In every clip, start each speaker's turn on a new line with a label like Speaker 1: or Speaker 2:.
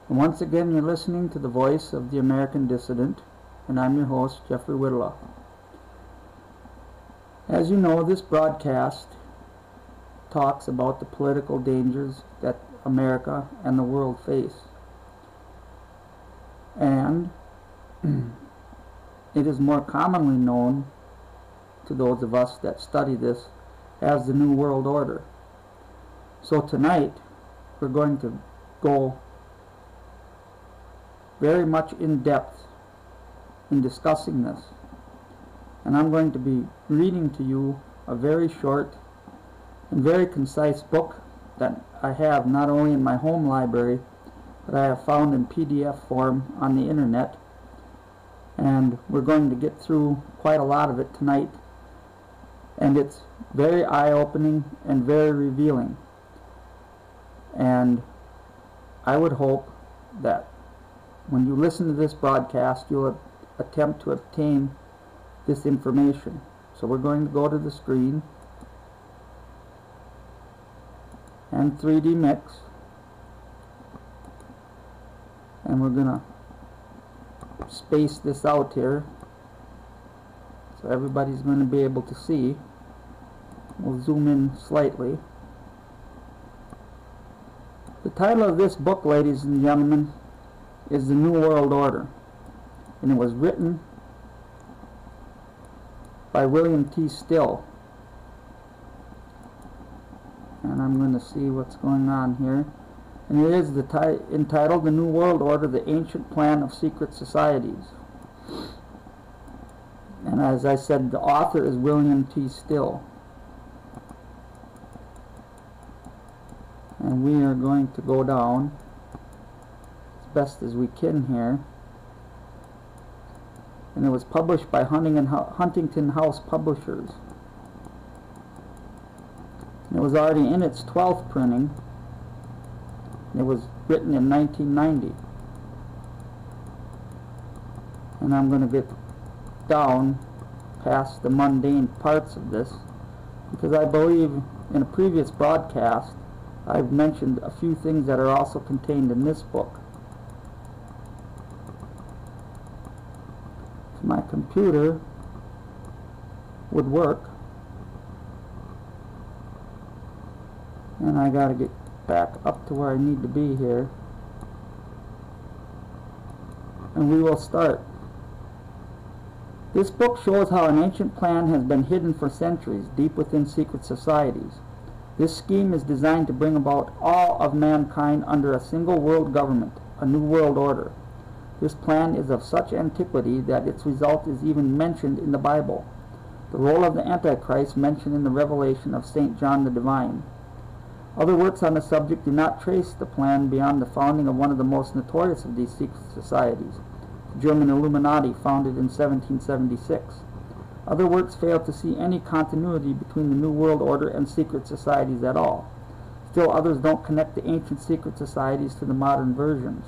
Speaker 1: And once again, you're listening to the voice of the American Dissident, and I'm your host, Jeffrey Whittla. As you know, this broadcast talks about the political dangers that America and the world face. And it is more commonly known to those of us that study this as the New World Order. So tonight, we're going to go very much in depth in discussing this. And I'm going to be reading to you a very short and very concise book that I have not only in my home library, but I have found in PDF form on the internet. And we're going to get through quite a lot of it tonight. And it's very eye-opening and very revealing. And I would hope that when you listen to this broadcast, you'll attempt to obtain this information. So we're going to go to the screen and 3D Mix, and we're going to space this out here so everybody's going to be able to see. We'll zoom in slightly. The title of this book, ladies and gentlemen, is The New World Order, and it was written by William T. Still. And I'm going to see what's going on here. And it is entitled The New World Order, The Ancient Plan of Secret Societies. And as I said, the author is William T. Still. And we are going to go down as best as we can here. And it was published by Huntington House Publishers. And it was already in its 12th printing. It was written in 1990. And I'm going to get down past the mundane parts of this, because I believe in a previous broadcast I've mentioned a few things that are also contained in this book. If my computer would work, and I gotta get back up to where I need to be here, and we will start. This book shows how an ancient plan has been hidden for centuries deep within secret societies. This scheme is designed to bring about all of mankind under a single world government, a new world order. This plan is of such antiquity that its result is even mentioned in the Bible. The role of the Antichrist mentioned in the Revelation of St. John the Divine. Other works on the subject do not trace the plan beyond the founding of one of the most notorious of these secret societies, the German Illuminati, founded in 1776. Other works fail to see any continuity between the New World Order and secret societies at all. Still others don't connect the ancient secret societies to the modern versions.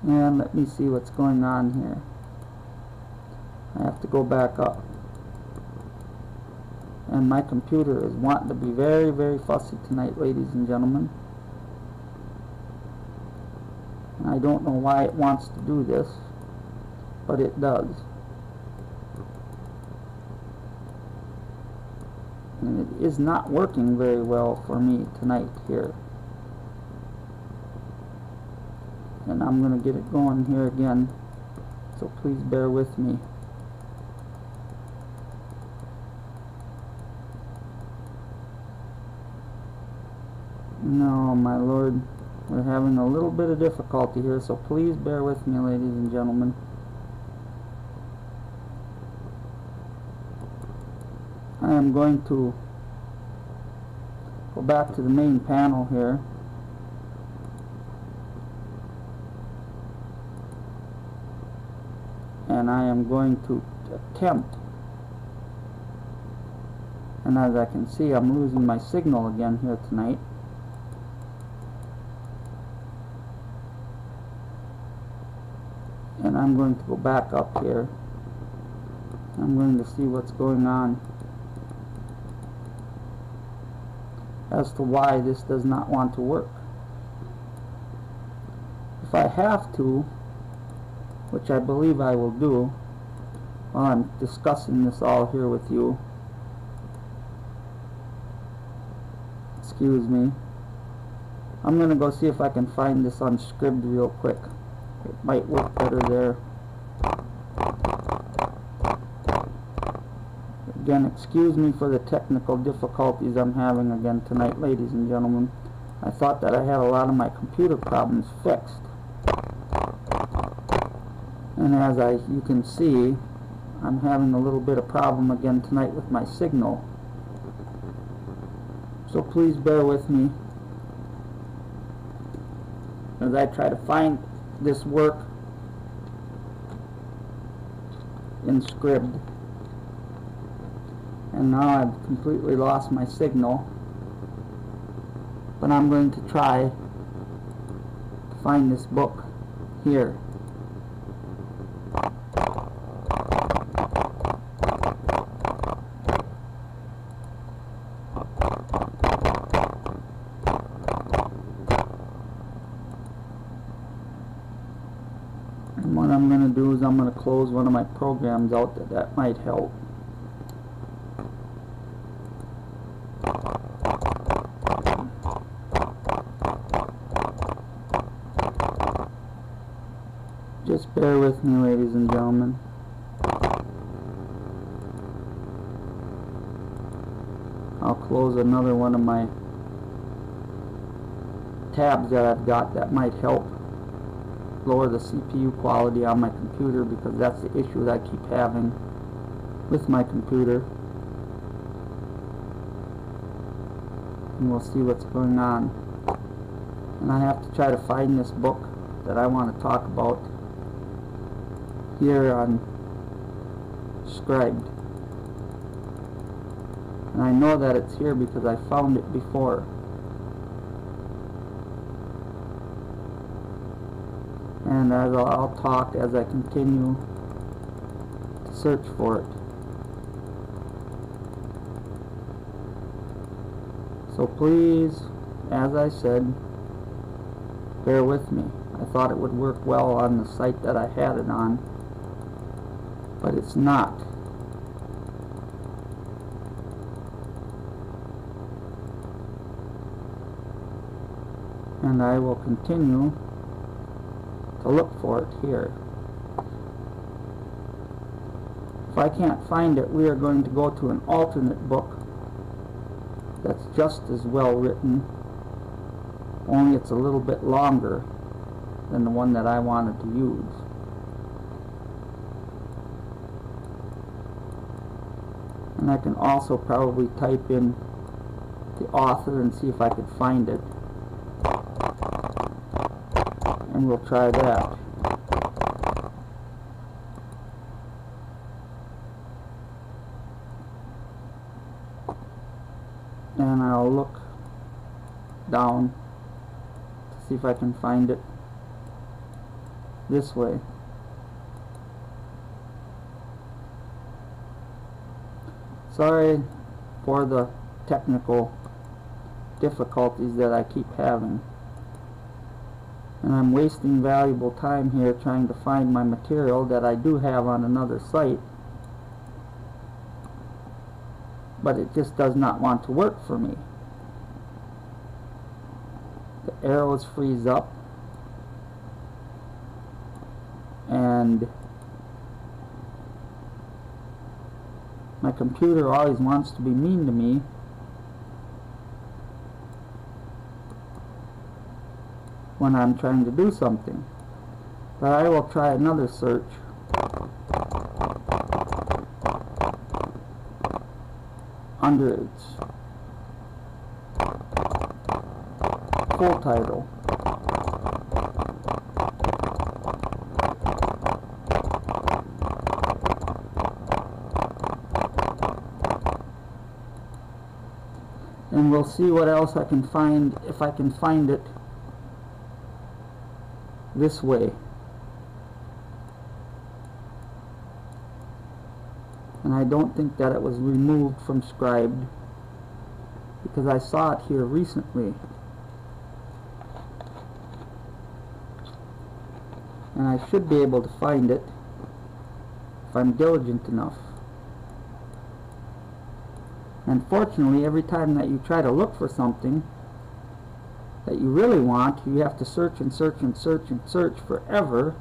Speaker 1: And let me see what's going on here. I have to go back up. And my computer is wanting to be very, very fussy tonight, ladies and gentlemen. And I don't know why it wants to do this, but it does. And it is not working very well for me tonight here. And I'm going to get it going here again, so please bear with me. No, my lord, we're having a little bit of difficulty here, so please bear with me, ladies and gentlemen. I am going to go back to the main panel here. And I am going to attempt, and as I can see, I'm losing my signal again here tonight. And I'm going to go back up here. I'm going to see what's going on. as to why this does not want to work. If I have to, which I believe I will do while I'm discussing this all here with you, excuse me, I'm going to go see if I can find this on Scribd real quick. It might work better there. Again, excuse me for the technical difficulties I'm having again tonight, ladies and gentlemen. I thought that I had a lot of my computer problems fixed. And as you can see, I'm having a little bit of problem again tonight with my signal. So please bear with me as I try to find this work in Scribd. And now I've completely lost my signal, but I'm going to try to find this book here. And what I'm going to do is I'm going to close one of my programs out that might help. Just bear with me, ladies and gentlemen. I'll close another one of my tabs that I've got that might help lower the CPU quality on my computer, because that's the issue that I keep having with my computer. And we'll see what's going on. And I have to try to find this book that I want to talk about here on Scribd. And I know that it's here because I found it before. And as I'll talk as I continue to search for it. So please, as I said, bear with me. I thought it would work well on the site that I had it on, but it's not. And I will continue to look for it here. If I can't find it, we are going to go to an alternate book that's just as well written, only it's a little bit longer than the one that I wanted to use. And I can also probably type in the author and see if I could find it. And we'll try that. And I'll look down to see if I can find it this way. Sorry for the technical difficulties that I keep having. And I'm wasting valuable time here trying to find my material that I do have on another site, but it just does not want to work for me. The arrows freeze up, and my computer always wants to be mean to me when I'm trying to do something. But I will try another search. Under its full title. And we'll see what else I can find, if I can find it this way. And I don't think that it was removed from Scribd, because I saw it here recently. And I should be able to find it if I'm diligent enough. Unfortunately, every time that you try to look for something that you really want, you have to search and search and search and search forever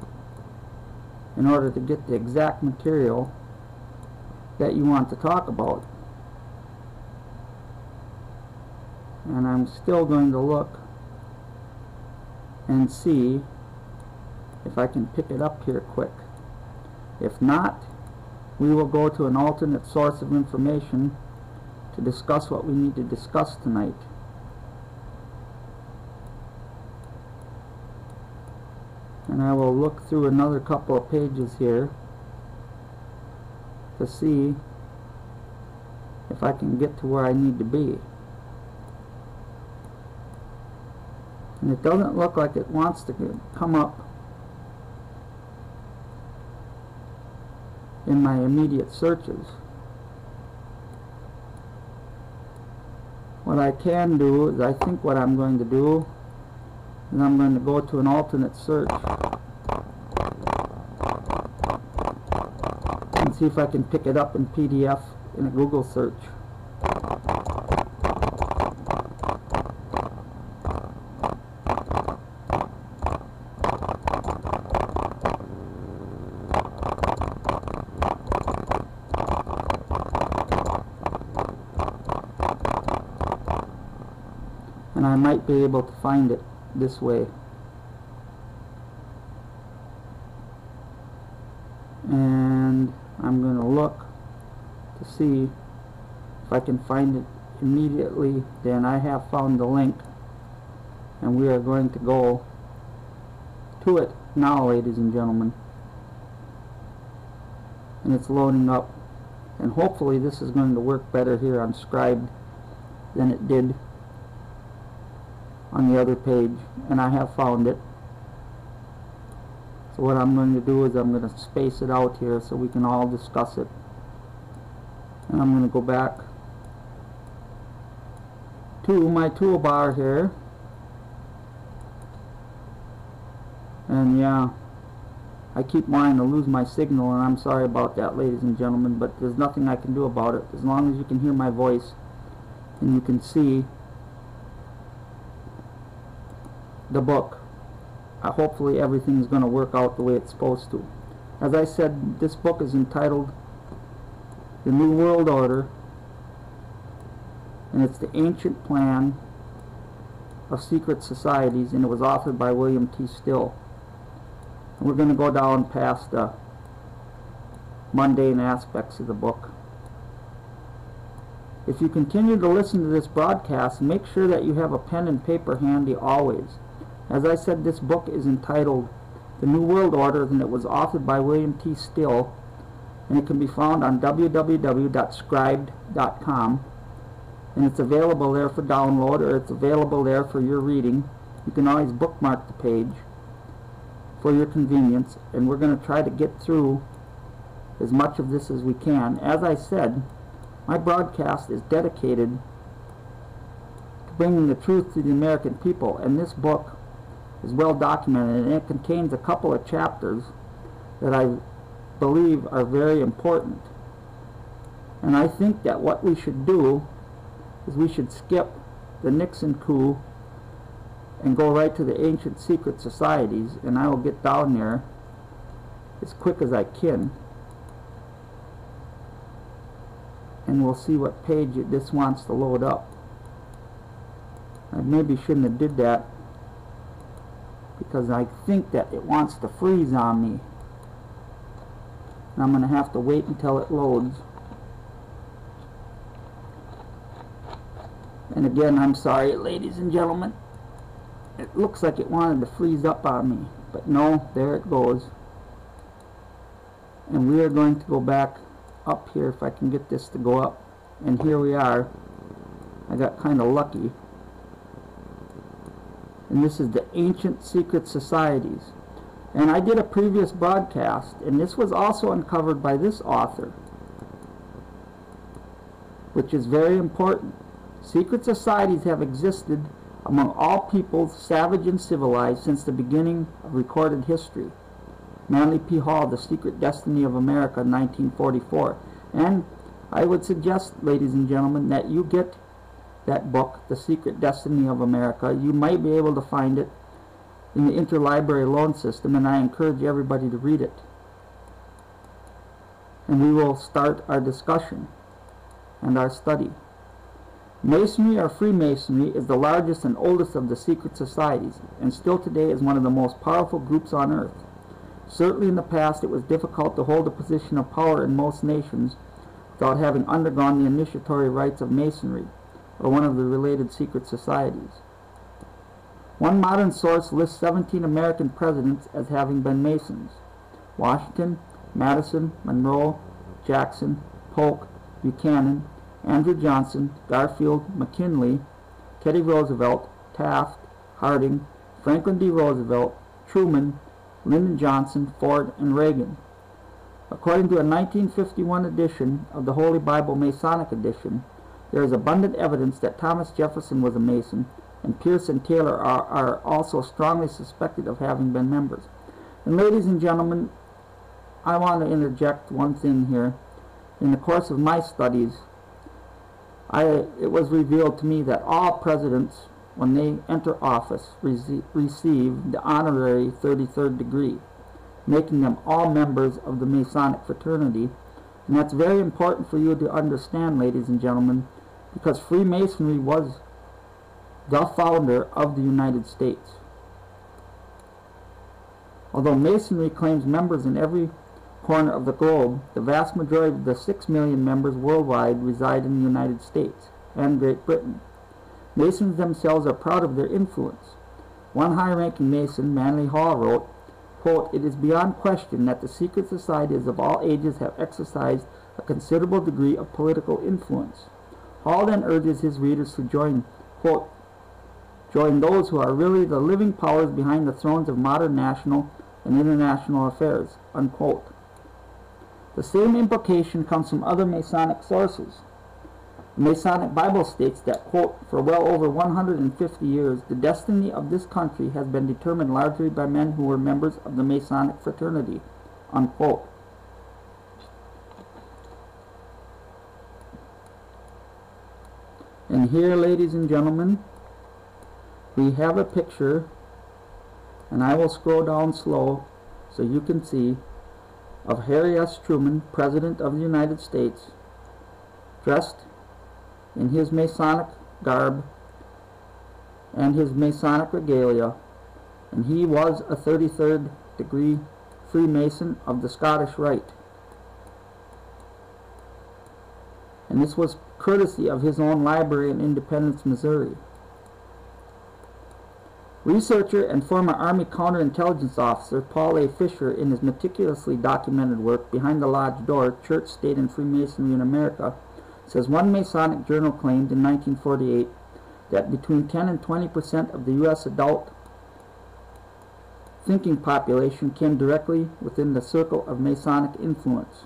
Speaker 1: in order to get the exact material that you want to talk about. And I'm still going to look and see if I can pick it up here quick. If not, we will go to an alternate source of information to discuss what we need to discuss tonight. And I will look through another couple of pages here to see if I can get to where I need to be. And it doesn't look like it wants to come up in my immediate searches. What I can do is, I think what I'm going to do is I'm going to go to an alternate search and see if I can pick it up in PDF in a Google search. And I might be able to find it this way. And I'm going to look to see if I can find it immediately. Then I have found the link, and we are going to go to it now, ladies and gentlemen. And it's loading up, and hopefully this is going to work better here on Scribd than it did on the other page. And I have found it. So what I'm going to do is I'm going to space it out here so we can all discuss it. And I'm going to go back to my toolbar here. And yeah, I keep wanting to lose my signal, and I'm sorry about that, ladies and gentlemen, but there's nothing I can do about it. As long as you can hear my voice and you can see the book, hopefully everything's going to work out the way it's supposed to. As I said, this book is entitled The New World Order, and it's the ancient plan of secret societies, and it was authored by William T. Still. And we're going to go down past the mundane aspects of the book. If you continue to listen to this broadcast, make sure that you have a pen and paper handy always. As I said, this book is entitled The New World Order, and it was authored by William T. Still, and it can be found on www.scribd.com, and it's available there for download, or it's available there for your reading. You can always bookmark the page for your convenience, and we're going to try to get through as much of this as we can. As I said, my broadcast is dedicated to bringing the truth to the American people, and this book is well documented, and it contains a couple of chapters that I believe are very important. And I think that what we should do is we should skip the Nixon coup and go right to the ancient secret societies, and I will get down there as quick as I can, and we'll see what page this wants to load up. I maybe shouldn't have did that, because I think that it wants to freeze on me, and I'm going to have to wait until it loads. And again, I'm sorry, ladies and gentlemen, it looks like it wanted to freeze up on me, but no, there it goes. And we are going to go back up here, if I can get this to go up, and here we are. I got kind of lucky. And this is the ancient secret societies. And I did a previous broadcast, and this was also uncovered by this author, which is very important. Secret societies have existed among all peoples, savage and civilized, since the beginning of recorded history. Manly P. Hall, The Secret Destiny of America, 1944. And I would suggest, ladies and gentlemen, that you get that book, The Secret Destiny of America. You might be able to find it in the interlibrary loan system, and I encourage everybody to read it. And we will start our discussion and our study. Masonry or Freemasonry is the largest and oldest of the secret societies, and still today is one of the most powerful groups on earth. Certainly in the past it was difficult to hold a position of power in most nations without having undergone the initiatory rites of Masonry, or one of the related secret societies. One modern source lists 17 American presidents as having been Masons: Washington, Madison, Monroe, Jackson, Polk, Buchanan, Andrew Johnson, Garfield, McKinley, Teddy Roosevelt, Taft, Harding, Franklin D. Roosevelt, Truman, Lyndon Johnson, Ford, and Reagan. According to a 1951 edition of the Holy Bible Masonic edition, there is abundant evidence that Thomas Jefferson was a Mason, and Pierce and Taylor are also strongly suspected of having been members. And ladies and gentlemen, I want to interject one thing here. In the course of my studies, it was revealed to me that all presidents, when they enter office, receive the honorary 33rd degree, making them all members of the Masonic fraternity. And that's very important for you to understand, ladies and gentlemen, because Freemasonry was the founder of the United States. Although Masonry claims members in every corner of the globe, the vast majority of the 6 million members worldwide reside in the United States and Great Britain. Masons themselves are proud of their influence. One high-ranking Mason, Manly Hall, wrote, quote, "It is beyond question that the secret societies of all ages have exercised a considerable degree of political influence." Hall then urges his readers to join, quote, "join those who are really the living powers behind the thrones of modern national and international affairs," unquote. The same implication comes from other Masonic sources. The Masonic Bible states that, quote, "for well over 150 years, the destiny of this country has been determined largely by men who were members of the Masonic fraternity," unquote. And here, ladies and gentlemen, we have a picture, and I will scroll down slow so you can see, of Harry S. Truman, President of the United States, dressed in his Masonic garb and his Masonic regalia, and he was a 33rd degree Freemason of the Scottish Rite. And this was courtesy of his own library in Independence, Missouri. Researcher and former Army counterintelligence officer Paul A. Fisher, in his meticulously documented work Behind the Lodge Door, Church, State, and Freemasonry in America, says one Masonic journal claimed in 1948 that between 10 and 20% of the U.S. adult thinking population came directly within the circle of Masonic influence.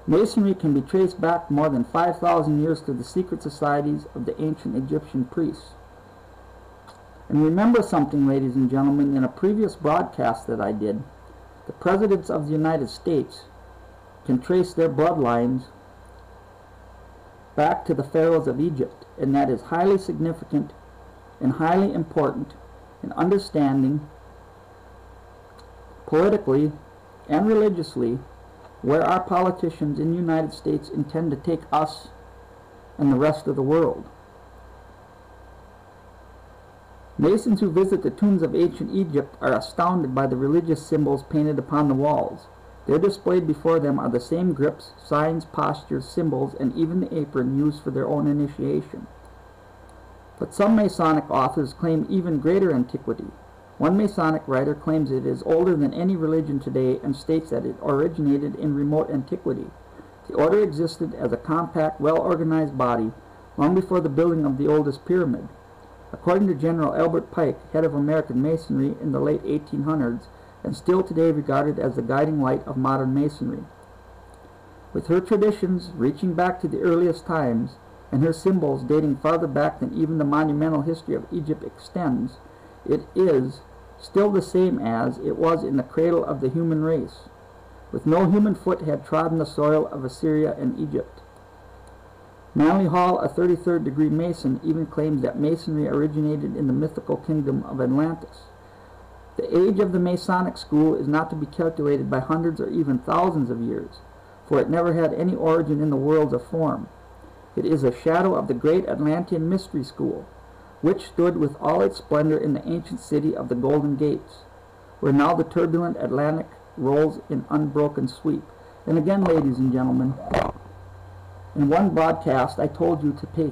Speaker 1: Masonry can be traced back more than 5,000 years to the secret societies of the ancient Egyptian priests. And remember something, ladies and gentlemen, in a previous broadcast that I did, the presidents of the United States can trace their bloodlines back to the pharaohs of Egypt, and that is highly significant and highly important in understanding politically and religiously where our politicians in the United States intend to take us and the rest of the world. Masons who visit the tombs of ancient Egypt are astounded by the religious symbols painted upon the walls. There displayed before them are the same grips, signs, postures, symbols, and even the apron used for their own initiation. But some Masonic authors claim even greater antiquity. One Masonic writer claims it is older than any religion today and states that it originated in remote antiquity. The order existed as a compact, well-organized body long before the building of the oldest pyramid. According to General Albert Pike, head of American Masonry in the late 1800s, and still today regarded as the guiding light of modern Masonry. With her traditions reaching back to the earliest times, and her symbols dating farther back than even the monumental history of Egypt extends, it is still the same as it was in the cradle of the human race, with no human foot had trodden the soil of Assyria and Egypt. Manly Hall, a 33rd degree Mason, even claims that Masonry originated in the mythical kingdom of Atlantis. The age of the Masonic school is not to be calculated by hundreds or even thousands of years, for it never had any origin in the worlds of form. It is a shadow of the great Atlantean mystery school, which stood with all its splendor in the ancient city of the Golden Gates, where now the turbulent Atlantic rolls in unbroken sweep. And again, ladies and gentlemen, in one broadcast I told you to pay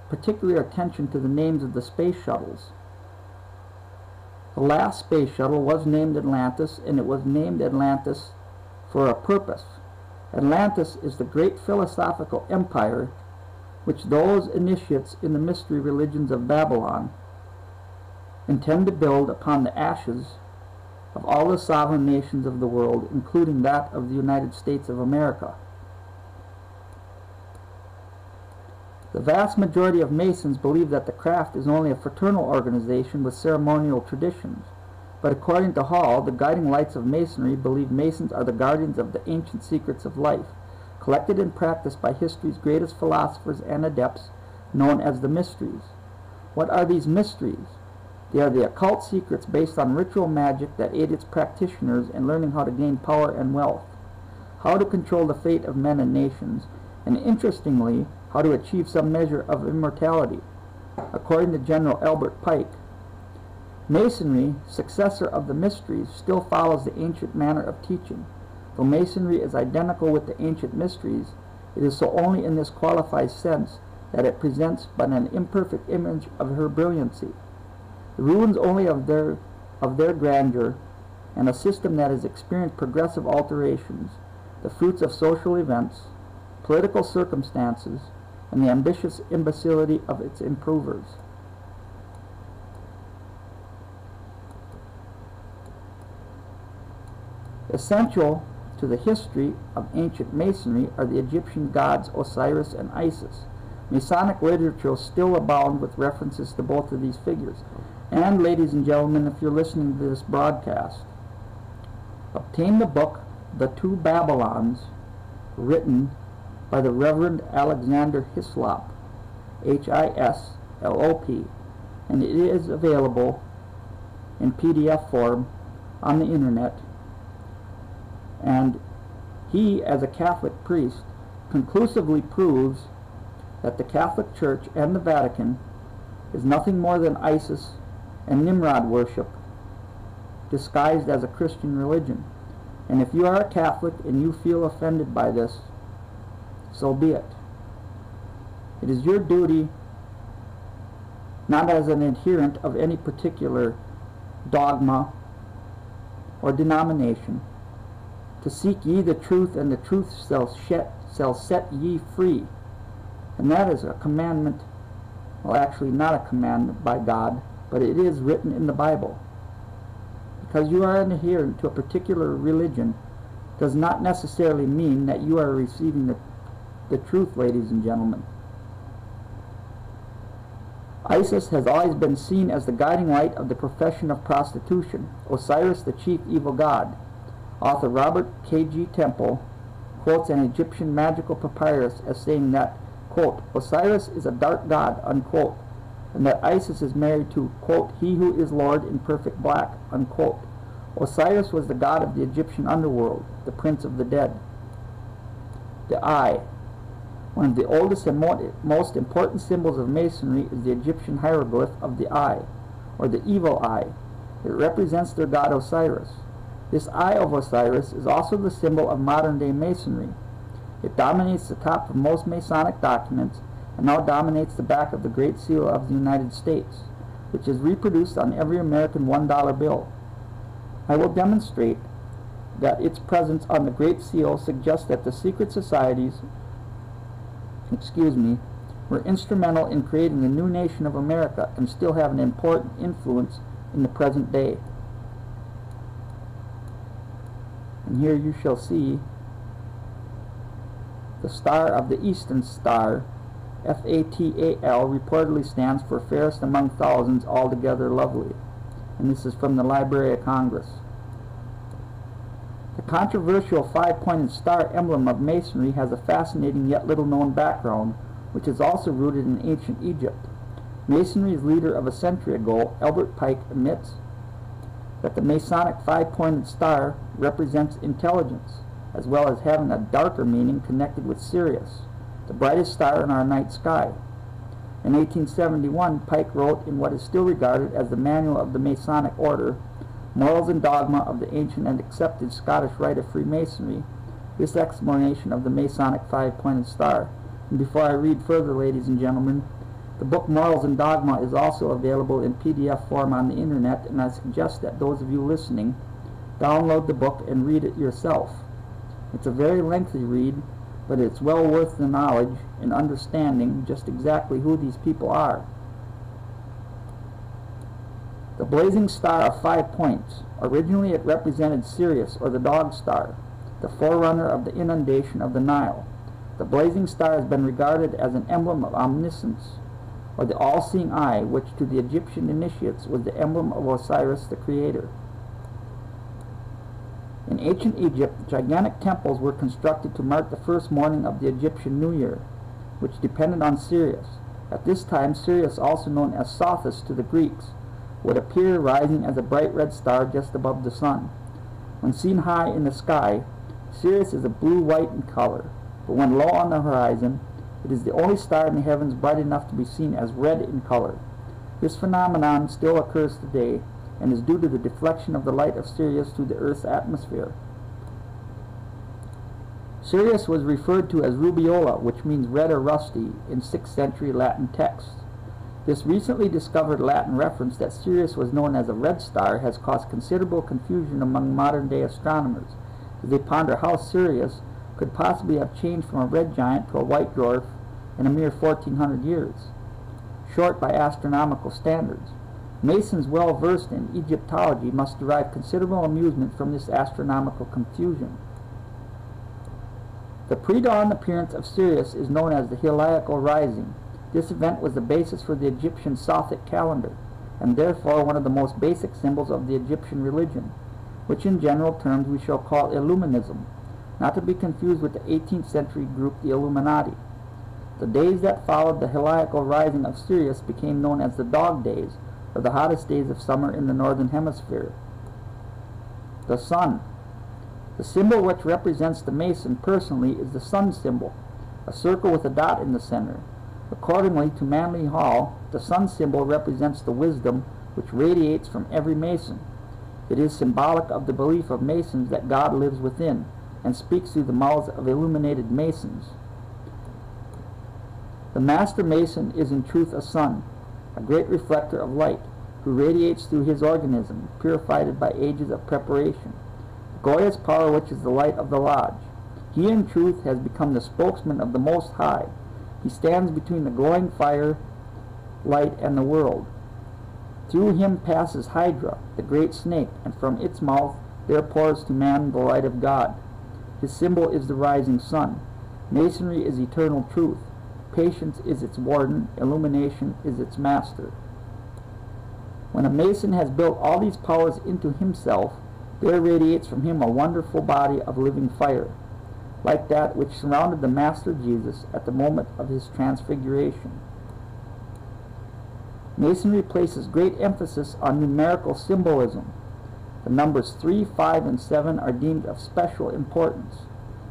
Speaker 1: particular attention to the names of the space shuttles. The last space shuttle was named Atlantis, and it was named Atlantis for a purpose. Atlantis is the great philosophical empire which those initiates in the mystery religions of Babylon intend to build upon the ashes of all the sovereign nations of the world, including that of the United States of America. The vast majority of Masons believe that the craft is only a fraternal organization with ceremonial traditions, but according to Hall, the guiding lights of Masonry believe Masons are the guardians of the ancient secrets of life, collected and practiced by history's greatest philosophers and adepts, known as the mysteries. What are these mysteries? They are the occult secrets based on ritual magic that aid its practitioners in learning how to gain power and wealth, how to control the fate of men and nations, and interestingly, how to achieve some measure of immortality. According to General Albert Pike, Masonry, successor of the mysteries, still follows the ancient manner of teaching. Though Masonry is identical with the ancient mysteries, it is so only in this qualified sense that it presents but an imperfect image of her brilliancy, the ruins only of their grandeur, and a system that has experienced progressive alterations, the fruits of social events, political circumstances, and the ambitious imbecility of its improvers. Essential to the history of ancient Masonry are the Egyptian gods Osiris and Isis. Masonic literature still abounds with references to both of these figures. And, ladies and gentlemen, if you're listening to this broadcast, obtain the book, The Two Babylons, written by the Reverend Alexander Hislop, Hislop, and it is available in PDF form on the internet. And he, as a Catholic priest, conclusively proves that the Catholic Church and the Vatican is nothing more than Isis and Nimrod worship disguised as a Christian religion. And if you are a Catholic and you feel offended by this, so be it. It is your duty, not as an adherent of any particular dogma or denomination, to seek ye the truth, and the truth shall set ye free. And that is a commandment, well, actually not a commandment by God, but it is written in the Bible. Because you are an adherent to a particular religion does not necessarily mean that you are receiving the truth, ladies and gentlemen. Isis has always been seen as the guiding light of the profession of prostitution, Osiris the chief evil god. Author Robert K.G. Temple quotes an Egyptian magical papyrus as saying that, quote, Osiris is a dark god, unquote, and that Isis is married to, quote, he who is Lord in perfect black, unquote. Osiris was the god of the Egyptian underworld, the prince of the dead. The eye. One of the oldest and most important symbols of Masonry is the Egyptian hieroglyph of the eye, or the evil eye. It represents their god Osiris. This eye of Osiris is also the symbol of modern-day Masonry. It dominates the top of most Masonic documents and now dominates the back of the Great Seal of the United States, which is reproduced on every American $1 bill. I will demonstrate that its presence on the Great Seal suggests that the secret societies, were instrumental in creating the new nation of America and still have an important influence in the present day. And here you shall see the star of the Eastern Star FATAL reportedly stands for Fairest Among Thousands, Altogether Lovely. And this is from the Library of Congress. The controversial five-pointed star emblem of Masonry has a fascinating yet little-known background, which is also rooted in ancient Egypt. Masonry's leader of a century ago, Albert Pike, admits that the Masonic five-pointed star represents intelligence, as well as having a darker meaning connected with Sirius, the brightest star in our night sky. In 1871, Pike wrote in what is still regarded as the Manual of the Masonic Order, Morals and Dogma of the Ancient and Accepted Scottish Rite of Freemasonry, this explanation of the Masonic five-pointed star. And before I read further, ladies and gentlemen, the book Morals and Dogma is also available in PDF form on the internet, and I suggest that those of you listening download the book and read it yourself. It's a very lengthy read, but it's well worth the knowledge and understanding just exactly who these people are. The blazing star of 5 points. Originally it represented Sirius, or the dog star, the forerunner of the inundation of the Nile. The blazing star has been regarded as an emblem of omniscience, or the all-seeing eye, which to the Egyptian initiates was the emblem of Osiris, the creator. In ancient Egypt, gigantic temples were constructed to mark the first morning of the Egyptian New Year, which depended on Sirius. At this time, Sirius, also known as Sothis to the Greeks, would appear rising as a bright red star just above the sun. When seen high in the sky, Sirius is a blue-white in color, but when low on the horizon, it is the only star in the heavens bright enough to be seen as red in color. This phenomenon still occurs today and is due to the deflection of the light of Sirius through the Earth's atmosphere. Sirius was referred to as rubiola, which means red or rusty, in 6th century Latin texts. This recently discovered Latin reference that Sirius was known as a red star has caused considerable confusion among modern-day astronomers, as they ponder how Sirius could possibly have changed from a red giant to a white dwarf in a mere 1400 years, short by astronomical standards. Masons well versed in Egyptology must derive considerable amusement from this astronomical confusion. The pre-dawn appearance of Sirius is known as the Heliacal Rising. This event was the basis for the Egyptian Sothic calendar, and therefore one of the most basic symbols of the Egyptian religion, which in general terms we shall call Illuminism, not to be confused with the 18th century group the Illuminati. The days that followed the Heliacal Rising of Sirius became known as the Dog Days, or the hottest days of summer in the northern hemisphere. The sun. The symbol which represents the Mason personally is the sun symbol, a circle with a dot in the center. Accordingly to Manly Hall, the sun symbol represents the wisdom which radiates from every Mason. It is symbolic of the belief of Masons that God lives within and speaks through the mouths of illuminated Masons. The Master Mason is in truth a sun, a great reflector of light, who radiates through his organism, purified by ages of preparation. The glorious power which is the light of the lodge. He in truth has become the spokesman of the Most High. He stands between the glowing fire, light, and the world. Through him passes Hydra, the great snake, and from its mouth there pours to man the light of God. His symbol is the rising sun. Masonry is eternal truth. Patience is its warden. Illumination is its master. When a Mason has built all these powers into himself, there radiates from him a wonderful body of living fire, like that which surrounded the Master Jesus at the moment of his transfiguration. Masonry places great emphasis on numerical symbolism. The numbers 3, 5, and 7 are deemed of special importance.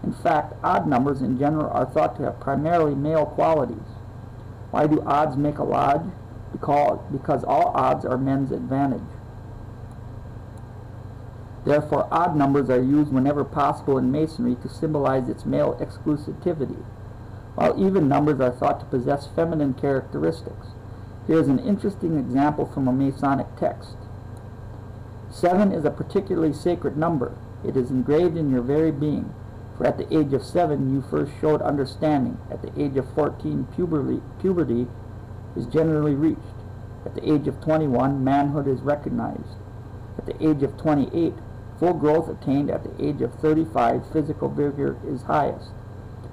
Speaker 1: In fact, odd numbers in general are thought to have primarily male qualities. Why do odds make a lodge? Because all odds are men's advantage. Therefore, odd numbers are used whenever possible in Masonry to symbolize its male exclusivity, while even numbers are thought to possess feminine characteristics. Here is an interesting example from a Masonic text. 7 is a particularly sacred number. It is engraved in your very being, for at the age of 7 you first showed understanding. At the age of 14, puberty is generally reached. At the age of 21, manhood is recognized. At the age of 28, full growth attained. At the age of 35, physical vigor is highest.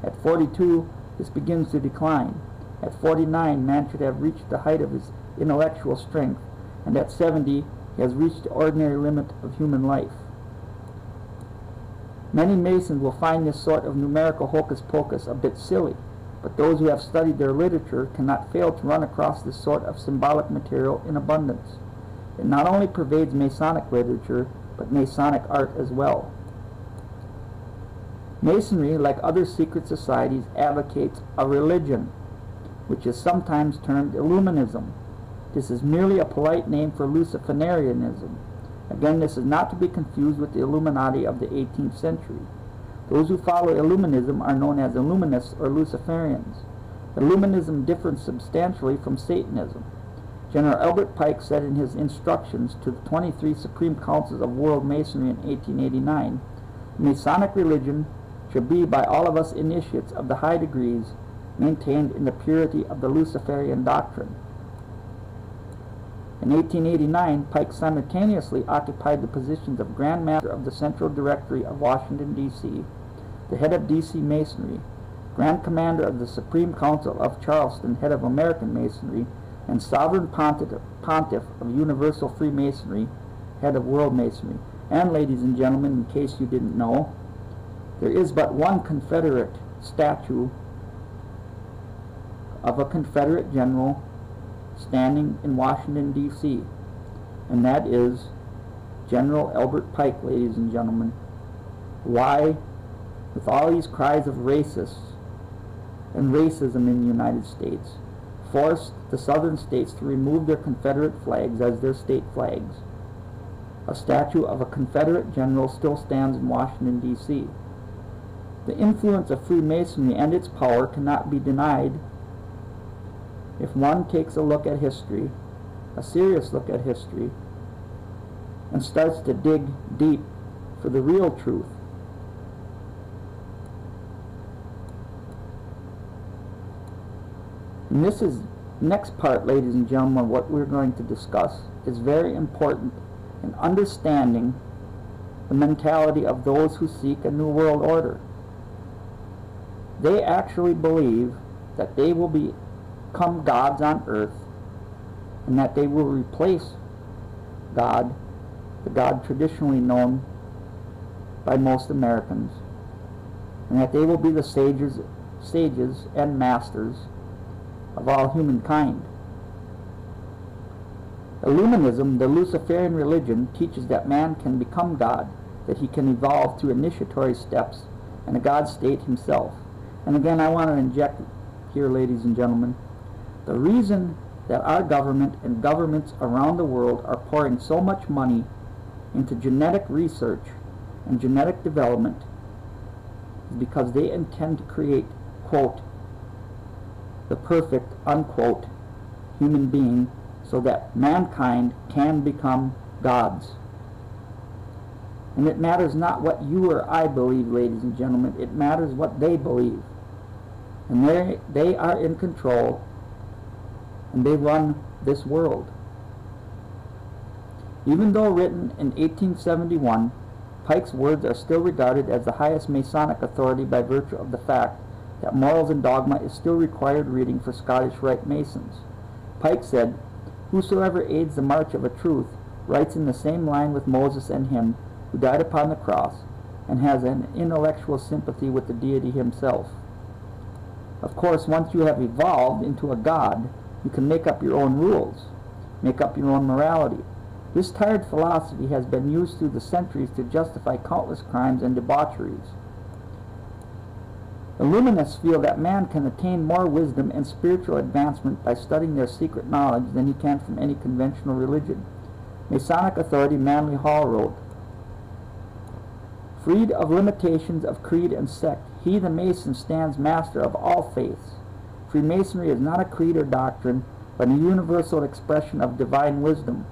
Speaker 1: At 42, this begins to decline. At 49, man should have reached the height of his intellectual strength, and at 70, he has reached the ordinary limit of human life. Many Masons will find this sort of numerical hocus-pocus a bit silly, but those who have studied their literature cannot fail to run across this sort of symbolic material in abundance. It not only pervades Masonic literature, but Masonic art as well. Masonry, like other secret societies, advocates a religion, which is sometimes termed Illuminism. This is merely a polite name for Luciferianism. Again, this is not to be confused with the Illuminati of the 18th century. Those who follow Illuminism are known as Illuminists or Luciferians. Illuminism differs substantially from Satanism. General Albert Pike said in his instructions to the 23 Supreme Councils of World Masonry in 1889, "The Masonic religion should be by all of us initiates of the high degrees maintained in the purity of the Luciferian doctrine." In 1889, Pike simultaneously occupied the positions of Grand Master of the Central Directory of Washington, D.C., the head of D.C. Masonry, Grand Commander of the Supreme Council of Charleston, head of American Masonry, and Sovereign Pontiff of Universal Freemasonry, head of World Masonry. And, ladies and gentlemen, in case you didn't know, there is but one Confederate statue of a Confederate general standing in Washington, D.C., and that is General Albert Pike, ladies and gentlemen. Why, with all these cries of racists and racism in the United States, forced the southern states to remove their Confederate flags as their state flags, a statue of a Confederate general still stands in Washington, D.C. The influence of Freemasonry and its power cannot be denied if one takes a look at history, a serious look at history, and starts to dig deep for the real truth. And this is next part, ladies and gentlemen, what we're going to discuss is very important in understanding the mentality of those who seek a new world order. They actually believe that they will become gods on earth, and that they will replace God, the God traditionally known by most Americans, and that they will be the sages and masters of all humankind. Illuminism, the Luciferian religion, teaches that man can become God, that he can evolve through initiatory steps and a God state himself. And again, I want to inject here, ladies and gentlemen, the reason that our government and governments around the world are pouring so much money into genetic research and genetic development is because they intend to create, quote, the perfect, unquote, human being so that mankind can become gods. And it matters not what you or I believe, ladies and gentlemen, it matters what they believe. And they are in control, and they run this world. Even though written in 1871, Pike's words are still regarded as the highest Masonic authority by virtue of the fact that Morals and Dogma is still required reading for Scottish Rite Masons. Pike said, "Whosoever aids the march of a truth writes in the same line with Moses and him who died upon the cross, and has an intellectual sympathy with the deity himself." Of course, once you have evolved into a god, you can make up your own rules, make up your own morality. This tired philosophy has been used through the centuries to justify countless crimes and debaucheries. Illuminists feel that man can attain more wisdom and spiritual advancement by studying their secret knowledge than he can from any conventional religion. Masonic authority Manly Hall wrote, "Freed of limitations of creed and sect, he, the Mason, stands master of all faiths. Freemasonry is not a creed or doctrine, but a universal expression of divine wisdom,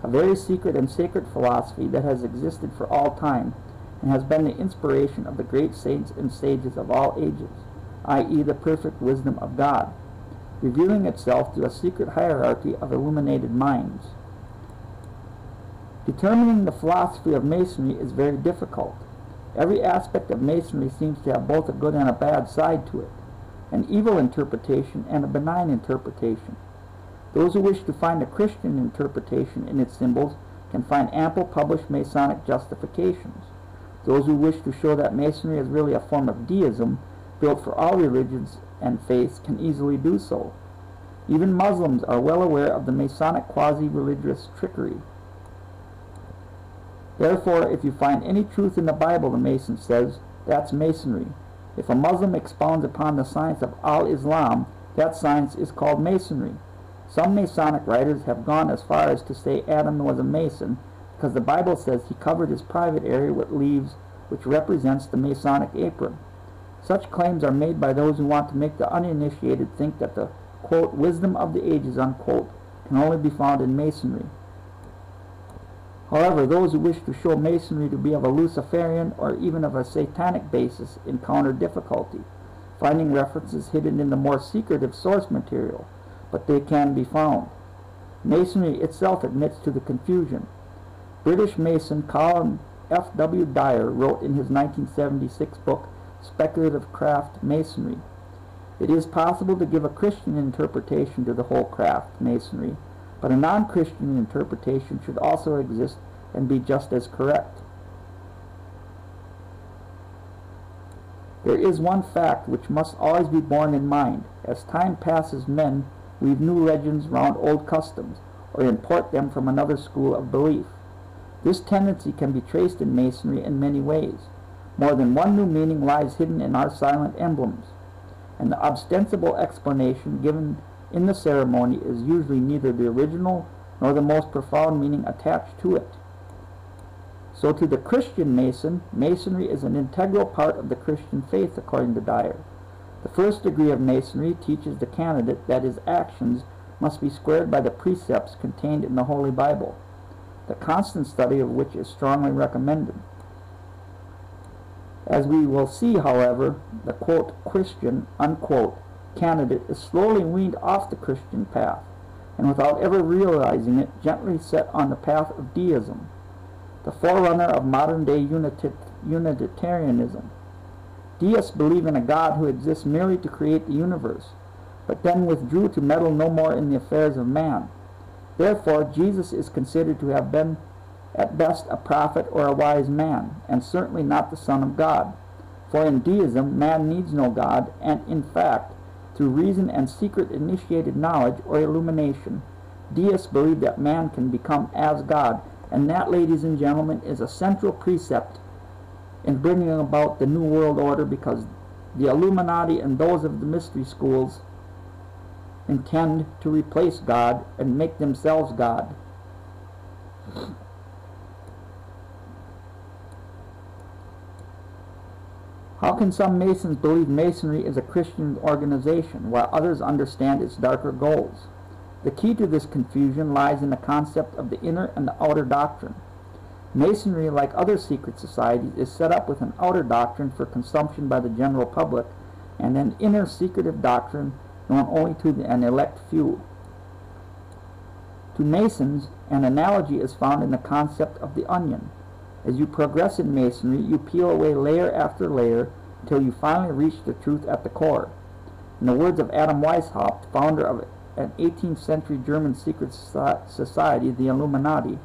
Speaker 1: a very secret and sacred philosophy that has existed for all time, and has been the inspiration of the great saints and sages of all ages, i.e. the perfect wisdom of God, revealing itself through a secret hierarchy of illuminated minds." Determining the philosophy of Masonry is very difficult. Every aspect of Masonry seems to have both a good and a bad side to it. an evil interpretation and a benign interpretation. Those who wish to find a Christian interpretation in its symbols can find ample published Masonic justifications. Those who wish to show that Masonry is really a form of deism built for all religions and faiths can easily do so. Even Muslims are well aware of the Masonic quasi-religious trickery. Therefore, if you find any truth in the Bible, the Mason says, that's Masonry. If a Muslim expounds upon the science of Al-Islam, that science is called Masonry. Some Masonic writers have gone as far as to say Adam was a Mason because the Bible says he covered his private area with leaves, which represents the Masonic apron. Such claims are made by those who want to make the uninitiated think that the, quote, wisdom of the ages, unquote, can only be found in Masonry. However, those who wish to show Masonry to be of a Luciferian or even of a satanic basis encounter difficulty, finding references hidden in the more secretive source material, but they can be found. Masonry itself admits to the confusion. British Mason Colin F. W. Dyer wrote in his 1976 book, Speculative Craft Masonry, "It is possible to give a Christian interpretation to the whole craft, Masonry, but a non-Christian interpretation should also exist and be just as correct. There is one fact which must always be borne in mind. As time passes, men weave new legends round old customs, or import them from another school of belief. This tendency can be traced in Masonry in many ways. More than one new meaning lies hidden in our silent emblems, and the ostensible explanation given in the ceremony is usually neither the original nor the most profound meaning attached to it. So to the Christian Mason, Masonry is an integral part of the Christian faith, according to Dyer. The first degree of Masonry teaches the candidate that his actions must be squared by the precepts contained in the Holy Bible, the constant study of which is strongly recommended. As we will see, however, the, quote, Christian, unquote, candidate is slowly weaned off the Christian path, and without ever realizing it, gently set on the path of deism, the forerunner of modern-day Unitarianism. Deists believe in a God who exists merely to create the universe, but then withdrew to meddle no more in the affairs of man. Therefore, Jesus is considered to have been at best a prophet or a wise man, and certainly not the Son of God. For in deism, man needs no God, and in fact, through reason and secret initiated knowledge or illumination, deists believe that man can become as God, and that, ladies and gentlemen, is a central precept in bringing about the New World Order, because the Illuminati and those of the mystery schools intend to replace God and make themselves God. How can some Masons believe Masonry is a Christian organization, while others understand its darker goals? The key to this confusion lies in the concept of the inner and the outer doctrine. Masonry, like other secret societies, is set up with an outer doctrine for consumption by the general public, and an inner secretive doctrine known only to an elect few. To Masons, an analogy is found in the concept of the onion. As you progress in Masonry, you peel away layer after layer until you finally reach the truth at the core. In the words of Adam Weishaupt, founder of an 18th century German secret society, the Illuminati,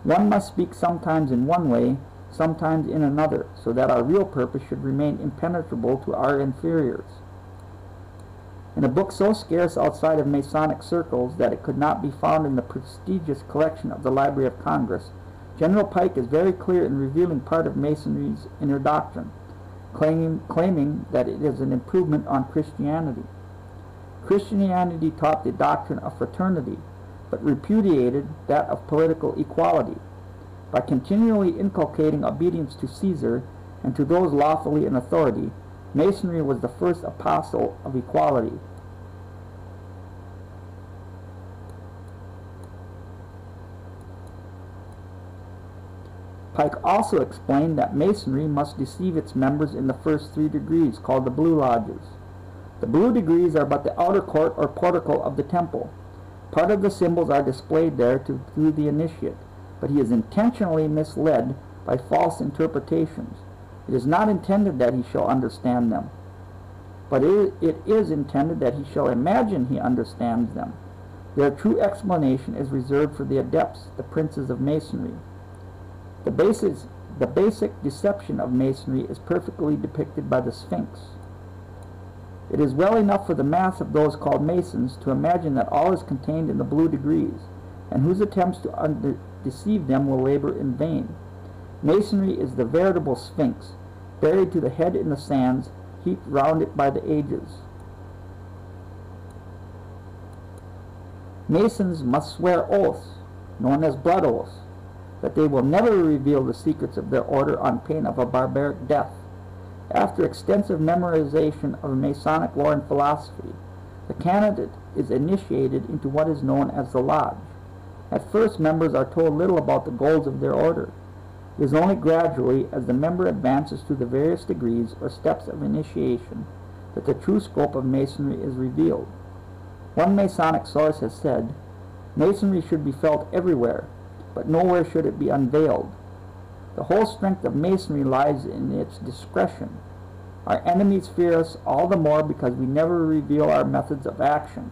Speaker 1: one must speak sometimes in one way, sometimes in another, so that our real purpose should remain impenetrable to our inferiors. In a book so scarce outside of Masonic circles that it could not be found in the prestigious collection of the Library of Congress, General Pike is very clear in revealing part of Masonry's inner doctrine, claiming that it is an improvement on Christianity. Christianity taught the doctrine of fraternity, but repudiated that of political equality. By continually inculcating obedience to Caesar and to those lawfully in authority, Masonry was the first apostle of equality. Pike also explained that Masonry must deceive its members in the first 3 degrees, called the Blue Lodges. The blue degrees are but the outer court or portico of the temple. Part of the symbols are displayed there to the initiate, but he is intentionally misled by false interpretations. It is not intended that he shall understand them. but it is intended that he shall imagine he understands them. Their true explanation is reserved for the adepts, the princes of Masonry. The basic deception of Masonry is perfectly depicted by the Sphinx. It is well enough for the mass of those called Masons to imagine that all is contained in the blue degrees, and whose attempts to deceive them will labor in vain. Masonry is the veritable Sphinx, buried to the head in the sands, heaped round it by the ages. Masons must swear oaths, known as blood oaths, that they will never reveal the secrets of their order on pain of a barbaric death. After extensive memorization of Masonic lore and philosophy, the candidate is initiated into what is known as the Lodge. At first, members are told little about the goals of their order. It is only gradually, as the member advances through the various degrees or steps of initiation, that the true scope of Masonry is revealed. One Masonic source has said, "Masonry should be felt everywhere, but nowhere should it be unveiled. The whole strength of Masonry lies in its discretion. Our enemies fear us all the more because we never reveal our methods of action."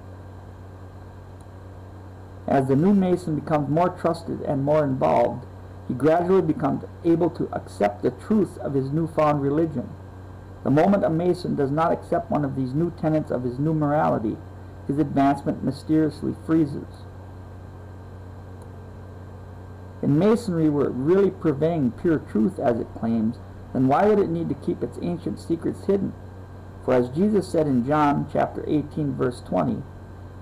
Speaker 1: As the new Mason becomes more trusted and more involved, he gradually becomes able to accept the truths of his newfound religion. The moment a Mason does not accept one of these new tenets of his new morality, his advancement mysteriously freezes. If Masonry were really purveying pure truth as it claims, then why would it need to keep its ancient secrets hidden? For as Jesus said in John chapter 18, verse 20,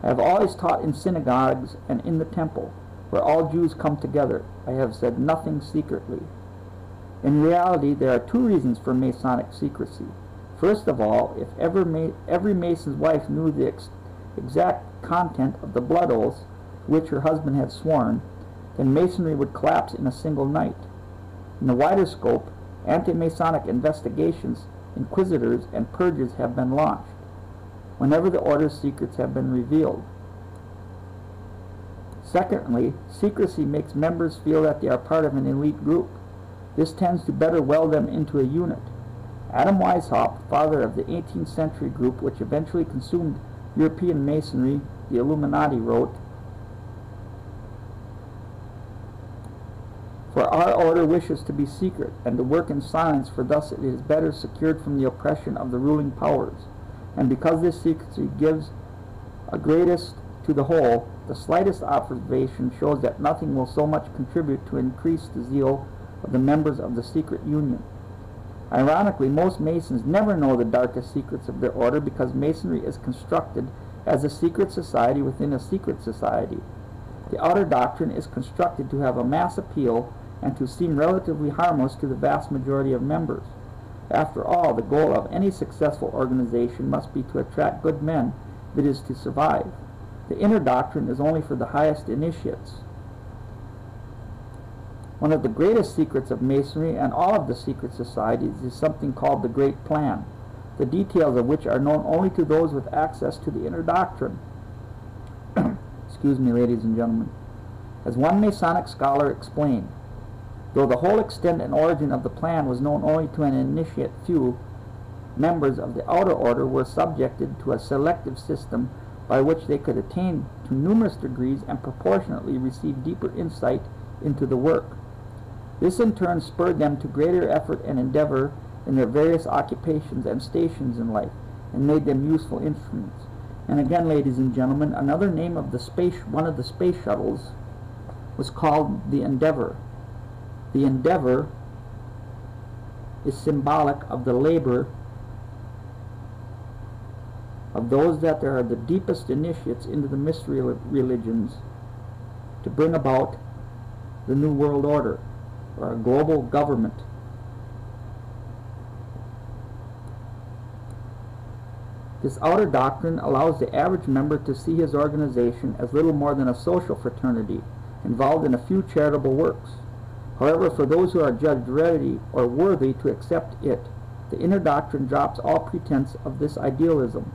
Speaker 1: "I have always taught in synagogues and in the temple, where all Jews come together. I have said nothing secretly." In reality, there are two reasons for Masonic secrecy. First of all, if every Mason's wife knew the exact content of the blood oaths to which her husband had sworn, then Masonry would collapse in a single night. In the wider scope, anti-Masonic investigations, inquisitors, and purges have been launched whenever the order's secrets have been revealed. Secondly, secrecy makes members feel that they are part of an elite group. This tends to better weld them into a unit. Adam Weishaupt, father of the 18th century group which eventually consumed European Masonry, the Illuminati, wrote, "For our order wishes to be secret and to work in silence, for thus it is better secured from the oppression of the ruling powers. And because this secrecy gives a greatest to the whole, the slightest observation shows that nothing will so much contribute to increase the zeal of the members of the secret union." Ironically, most Masons never know the darkest secrets of their order because Masonry is constructed as a secret society within a secret society. The outer doctrine is constructed to have a mass appeal and to seem relatively harmless to the vast majority of members. After all, the goal of any successful organization must be to attract good men if it is to survive. The inner doctrine is only for the highest initiates. One of the greatest secrets of Masonry and all of the secret societies is something called the Great Plan, the details of which are known only to those with access to the inner doctrine. Excuse me, ladies and gentlemen. As one Masonic scholar explained, though the whole extent and origin of the plan was known only to an initiate few, members of the outer order were subjected to a selective system by which they could attain to numerous degrees and proportionately receive deeper insight into the work. This in turn spurred them to greater effort and endeavor in their various occupations and stations in life, and made them useful instruments. And again, ladies and gentlemen, another name of one of the space shuttles was called the Endeavor. The Endeavor is symbolic of the labor of those that are the deepest initiates into the mystery religions to bring about the New World Order, or a global government. This outer doctrine allows the average member to see his organization as little more than a social fraternity involved in a few charitable works. However, for those who are judged ready or worthy to accept it, the inner doctrine drops all pretense of this idealism.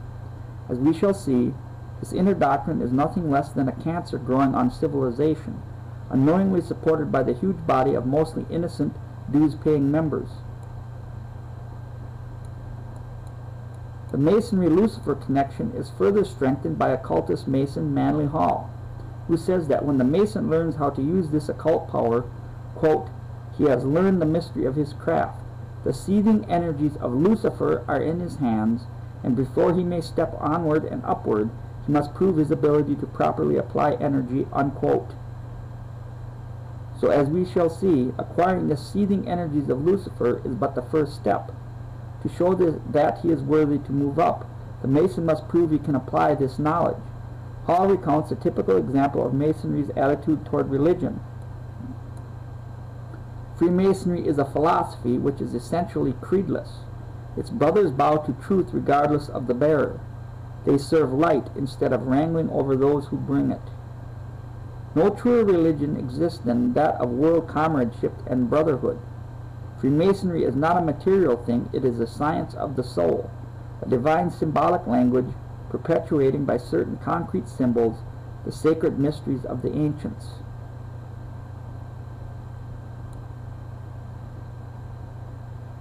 Speaker 1: As we shall see, this inner doctrine is nothing less than a cancer growing on civilization, unknowingly supported by the huge body of mostly innocent, dues-paying members. The Masonry-Lucifer connection is further strengthened by occultist Mason Manly Hall, who says that when the Mason learns how to use this occult power, quote, he has learned the mystery of his craft. The seething energies of Lucifer are in his hands, and before he may step onward and upward, he must prove his ability to properly apply energy, unquote. So as we shall see, acquiring the seething energies of Lucifer is but the first step. To show that he is worthy to move up, the Mason must prove he can apply this knowledge. Hall recounts a typical example of Masonry's attitude toward religion. Freemasonry is a philosophy which is essentially creedless. Its brothers bow to truth regardless of the bearer. They serve light instead of wrangling over those who bring it. No truer religion exists than that of world comradeship and brotherhood. Freemasonry is not a material thing, it is a science of the soul, a divine symbolic language perpetuating by certain concrete symbols the sacred mysteries of the ancients.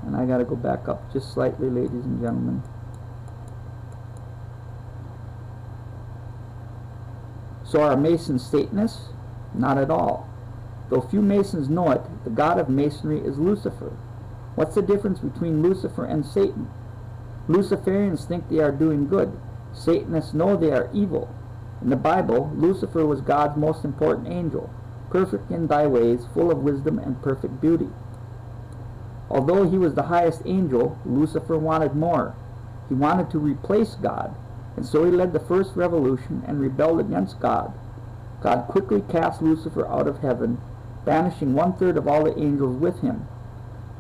Speaker 1: And I got to go back up just slightly, ladies and gentlemen. So are Masons Satanists? Not at all. Though few Masons know it, the god of Masonry is Lucifer. What's the difference between Lucifer and Satan? Luciferians think they are doing good. Satanists know they are evil. In the Bible, Lucifer was God's most important angel, perfect in thy ways, full of wisdom and perfect beauty. Although he was the highest angel, Lucifer wanted more. He wanted to replace God, and so he led the first revolution and rebelled against God. God quickly cast Lucifer out of heaven, banishing 1/3 of all the angels with him.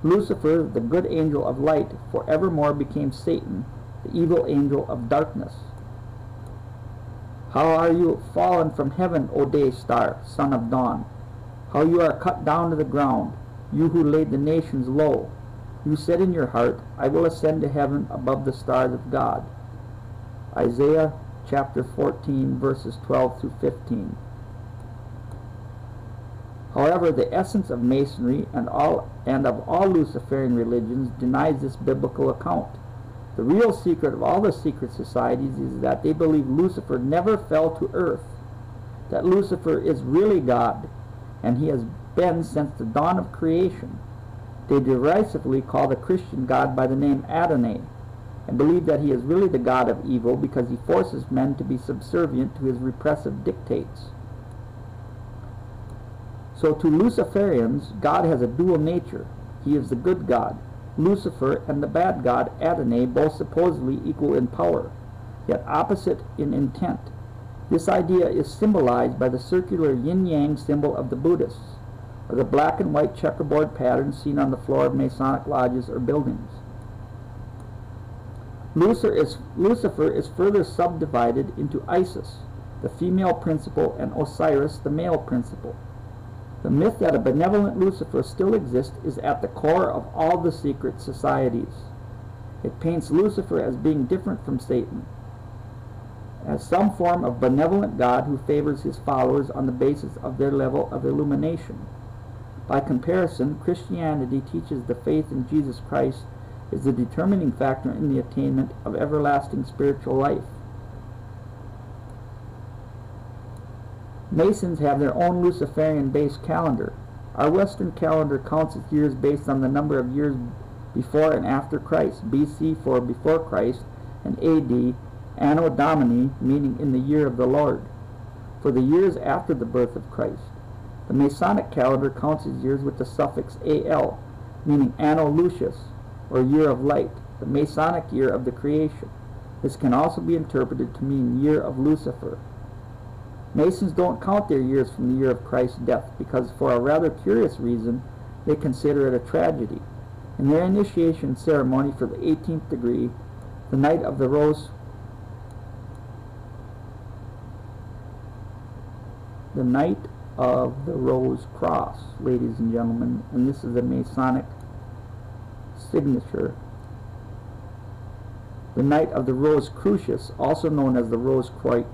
Speaker 1: Lucifer, the good angel of light, forevermore became Satan, the evil angel of darkness. How are you fallen from heaven, O day star, son of dawn! How you are cut down to the ground, you who laid the nations low! You said in your heart, I will ascend to heaven above the stars of God. Isaiah chapter 14, verses 12 through 15. However, the essence of Masonry and of all Luciferian religions denies this biblical account. The real secret of all the secret societies is that they believe Lucifer never fell to earth, that Lucifer is really God, and he has been since the dawn of creation. They derisively call the Christian God by the name Adonai, and believe that he is really the god of evil because he forces men to be subservient to his repressive dictates. So to Luciferians, God has a dual nature. He is the good God, Lucifer, and the bad god, Adonai, both supposedly equal in power, yet opposite in intent. This idea is symbolized by the circular yin-yang symbol of the Buddhists, or the black and white checkerboard pattern seen on the floor of Masonic lodges or buildings. Lucifer is further subdivided into Isis, the female principle, and Osiris, the male principle. The myth that a benevolent Lucifer still exists is at the core of all the secret societies. It paints Lucifer as being different from Satan, as some form of benevolent God who favors his followers on the basis of their level of illumination. By comparison, Christianity teaches the faith in Jesus Christ is the determining factor in the attainment of everlasting spiritual life. Masons have their own Luciferian-based calendar. Our Western calendar counts its years based on the number of years before and after Christ, BC for before Christ, and AD, Anno Domini, meaning in the year of the Lord, for the years after the birth of Christ. The Masonic calendar counts its years with the suffix AL, meaning Anno Lucius, or year of light, the Masonic year of the creation. This can also be interpreted to mean year of Lucifer. Masons don't count their years from the year of Christ's death because, for a rather curious reason, they consider it a tragedy. In their initiation ceremony for the 18th degree, the night of the Rose Cross, ladies and gentlemen, and this is a Masonic signature. The night of the Rose Crucius, also known as the Rose Croix,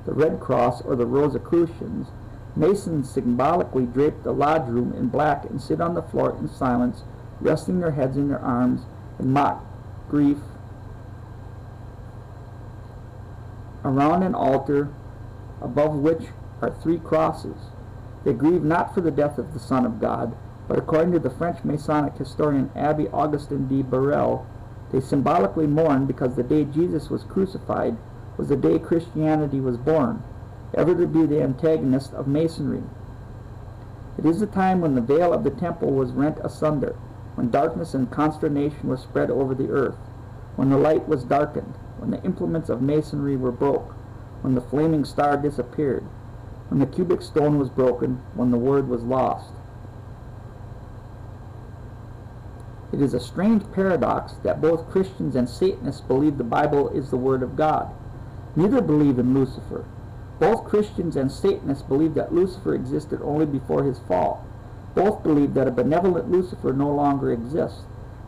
Speaker 1: the Red Cross, or the Rosicrucians, Masons symbolically drape the lodge room in black and sit on the floor in silence, resting their heads in their arms in mock grief around an altar above which are 3 crosses. They grieve not for the death of the Son of God, but according to the French Masonic historian Abbé Augustin de Barrel, they symbolically mourn because the day Jesus was crucified was the day Christianity was born, ever to be the antagonist of Masonry. It is the time when the veil of the temple was rent asunder, when darkness and consternation were spread over the earth, when the light was darkened, when the implements of masonry were broke, when the flaming star disappeared, when the cubic stone was broken, when the word was lost. It is a strange paradox that both Christians and Satanists believe the Bible is the Word of God. Neither believe in Lucifer. Both Christians and Satanists believe that Lucifer existed only before his fall. Both believe that a benevolent Lucifer no longer exists,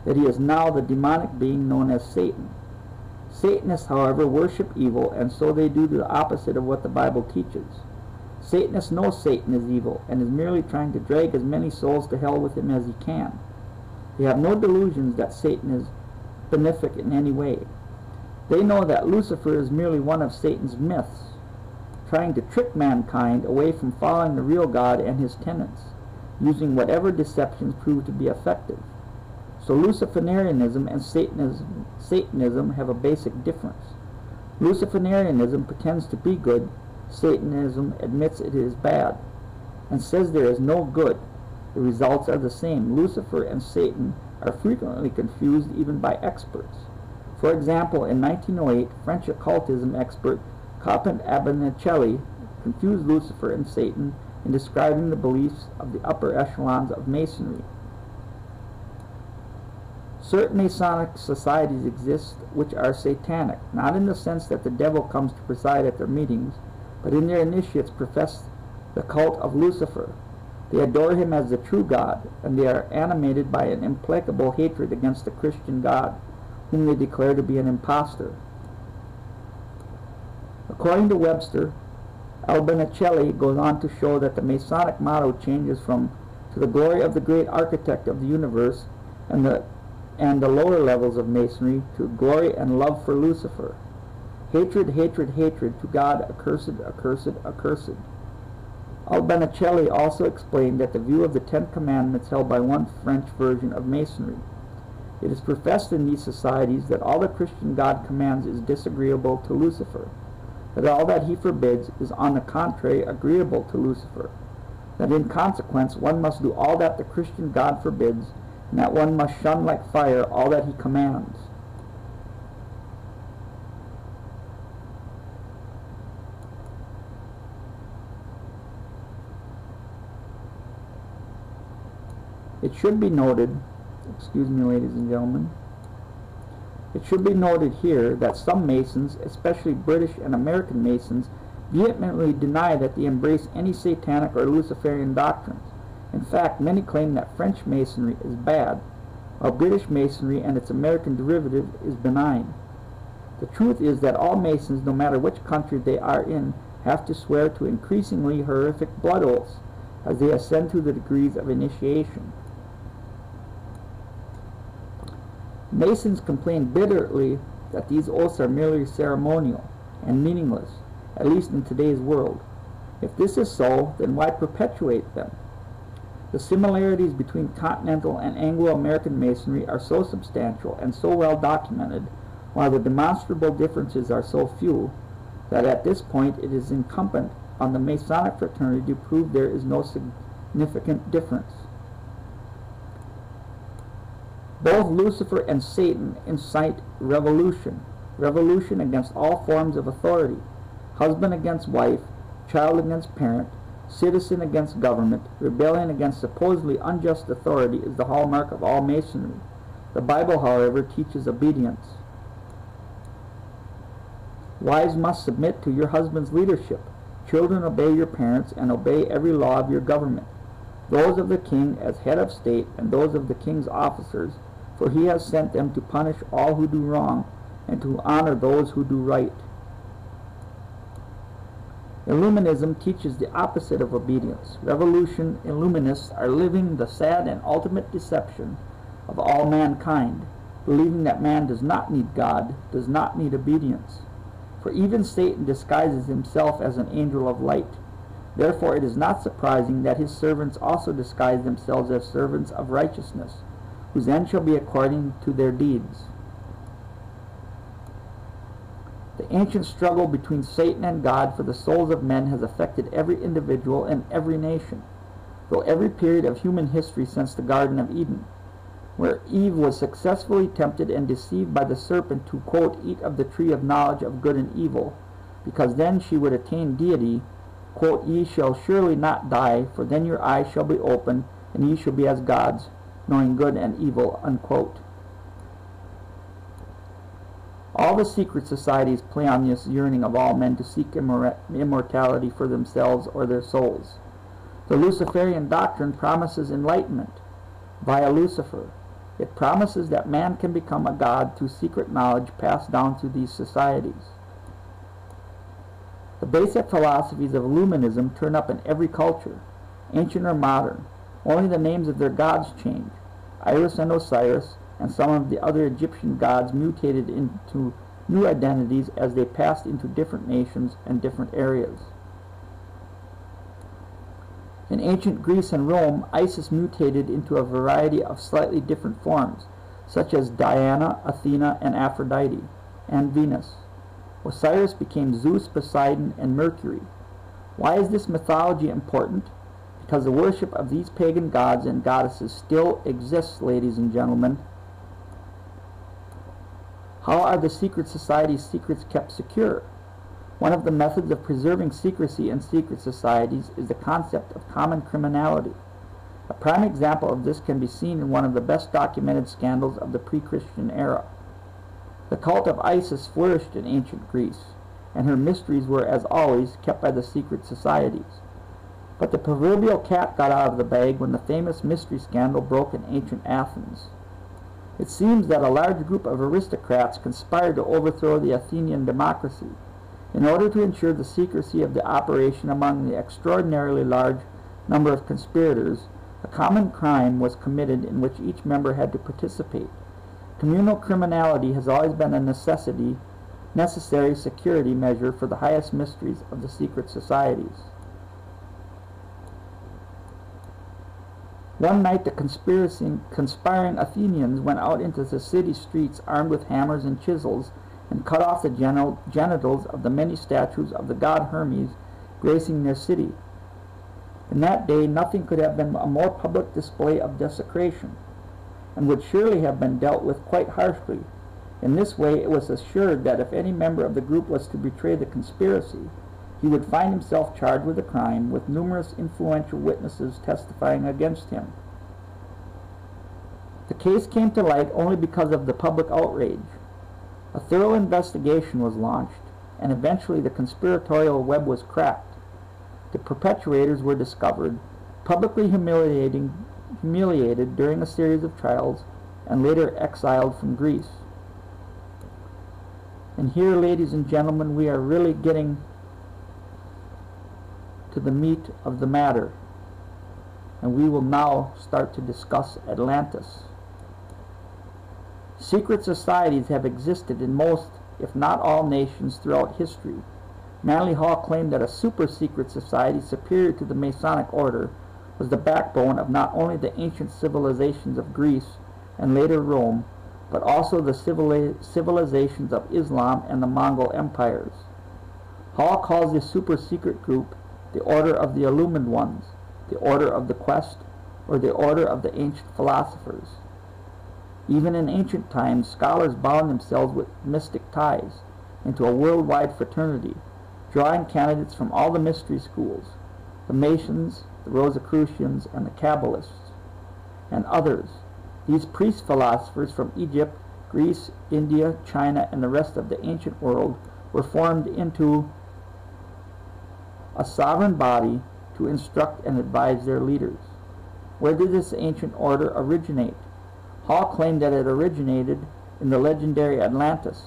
Speaker 1: that he is now the demonic being known as Satan. Satanists, however, worship evil, and so they do the opposite of what the Bible teaches. Satanists know Satan is evil and is merely trying to drag as many souls to hell with him as he can. They have no delusions that Satan is benefic in any way. They know that Lucifer is merely one of Satan's myths, trying to trick mankind away from following the real God and his tenets, using whatever deceptions prove to be effective. So Luciferianism and Satanism have a basic difference. Luciferianism pretends to be good, Satanism admits it is bad, and says there is no good. The results are the same. Lucifer and Satan are frequently confused even by experts. For example, in 1908, French occultism expert Captain Abenicelli confused Lucifer and Satan in describing the beliefs of the upper echelons of Masonry. Certain Masonic societies exist which are satanic, not in the sense that the devil comes to preside at their meetings, but in their initiates profess the cult of Lucifer. They adore him as the true God, and they are animated by an implacable hatred against the Christian God, whom they declare to be an impostor. According to Webster, Albenicelli goes on to show that the Masonic motto changes from "to the glory of the great architect of the universe," and the lower levels of Masonry to "glory and love for Lucifer." Hatred, hatred, hatred to God, accursed, accursed, accursed. Albenicelli also explained that the view of the 10 Commandments held by one French version of Masonry. It is professed in these societies that all the Christian God commands is disagreeable to Lucifer, that all that he forbids is on the contrary agreeable to Lucifer, that in consequence one must do all that the Christian God forbids, and that one must shun like fire all that he commands. It should be noted, excuse me ladies and gentlemen, it should be noted here that some Masons, especially British and American Masons, vehemently deny that they embrace any satanic or Luciferian doctrines. In fact, many claim that French Masonry is bad, while British Masonry and its American derivative is benign. The truth is that all Masons, no matter which country they are in, have to swear to increasingly horrific blood oaths as they ascend through the degrees of initiation. Masons complain bitterly that these oaths are merely ceremonial and meaningless, at least in today's world. If this is so, then why perpetuate them? The similarities between continental and Anglo-American Masonry are so substantial and so well documented, while the demonstrable differences are so few, that at this point it is incumbent on the Masonic fraternity to prove there is no significant difference. Both Lucifer and Satan incite revolution against all forms of authority, husband against wife, child against parent, citizen against government. Rebellion against supposedly unjust authority is the hallmark of all Masonry. The Bible, however, teaches obedience. Wives must submit to your husband's leadership. Children, obey your parents and obey every law of your government, those of the king as head of state and those of the king's officers, for he has sent them to punish all who do wrong and to honor those who do right. Illuminism teaches the opposite of obedience. Revolution Illuminists are living the sad and ultimate deception of all mankind, believing that man does not need God, does not need obedience. for even Satan disguises himself as an angel of light. Therefore it is not surprising that his servants also disguise themselves as servants of righteousness, whose end shall be according to their deeds. The ancient struggle between Satan and God for the souls of men has affected every individual and every nation, though every period of human history since the Garden of Eden, where Eve was successfully tempted and deceived by the serpent to, quote, eat of the tree of knowledge of good and evil, because then she would attain deity, quote, ye shall surely not die, for then your eyes shall be opened, and ye shall be as gods, knowing good and evil, unquote. All the secret societies play on this yearning of all men to seek immortality for themselves or their souls. The Luciferian doctrine promises enlightenment via Lucifer. It promises that man can become a god through secret knowledge passed down through these societies. The basic philosophies of Illuminism turn up in every culture, ancient or modern. Only the names of their gods change. Iris and Osiris and some of the other Egyptian gods mutated into new identities as they passed into different nations and different areas. In ancient Greece and Rome, Isis mutated into a variety of slightly different forms, such as Diana, Athena, and Aphrodite, and Venus. Osiris became Zeus, Poseidon, and Mercury. Why is this mythology important? Because the worship of these pagan gods and goddesses still exists, ladies and gentlemen. How are the secret societies' secrets kept secure? One of the methods of preserving secrecy in secret societies is the concept of common criminality. A prime example of this can be seen in one of the best documented scandals of the pre-Christian era. The cult of Isis flourished in ancient Greece, and her mysteries were, as always, kept by the secret societies. But the proverbial cat got out of the bag when the famous mystery scandal broke in ancient Athens. It seems that a large group of aristocrats conspired to overthrow the Athenian democracy. In order to ensure the secrecy of the operation among the extraordinarily large number of conspirators, a common crime was committed in which each member had to participate. Communal criminality has always been a necessary security measure for the highest mysteries of the secret societies. One night the conspiring Athenians went out into the city streets armed with hammers and chisels and cut off the genitals of the many statues of the god Hermes gracing their city. In that day nothing could have been a more public display of desecration, and would surely have been dealt with quite harshly. In this way it was assured that if any member of the group was to betray the conspiracy, he would find himself charged with a crime, with numerous influential witnesses testifying against him. The case came to light only because of the public outrage. A thorough investigation was launched, and eventually the conspiratorial web was cracked. The perpetrators were discovered, publicly humiliated during a series of trials, and later exiled from Greece. And here, ladies and gentlemen, we are really getting to the meat of the matter, and we will now start to discuss Atlantis. Secret societies have existed in most, if not all, nations throughout history. Manly Hall claimed that a super-secret society superior to the Masonic order was the backbone of not only the ancient civilizations of Greece and later Rome, but also the civilizations of Islam and the Mongol empires. Hall calls this super-secret group the Order of the Illumined Ones, the Order of the Quest, or the Order of the Ancient Philosophers. Even in ancient times, scholars bound themselves with mystic ties into a worldwide fraternity, drawing candidates from all the mystery schools, the Masons, the Rosicrucians, and the Kabbalists, and others. These priest-philosophers from Egypt, Greece, India, China, and the rest of the ancient world were formed into a sovereign body to instruct and advise their leaders. Where did this ancient order originate? Hall claimed that it originated in the legendary Atlantis.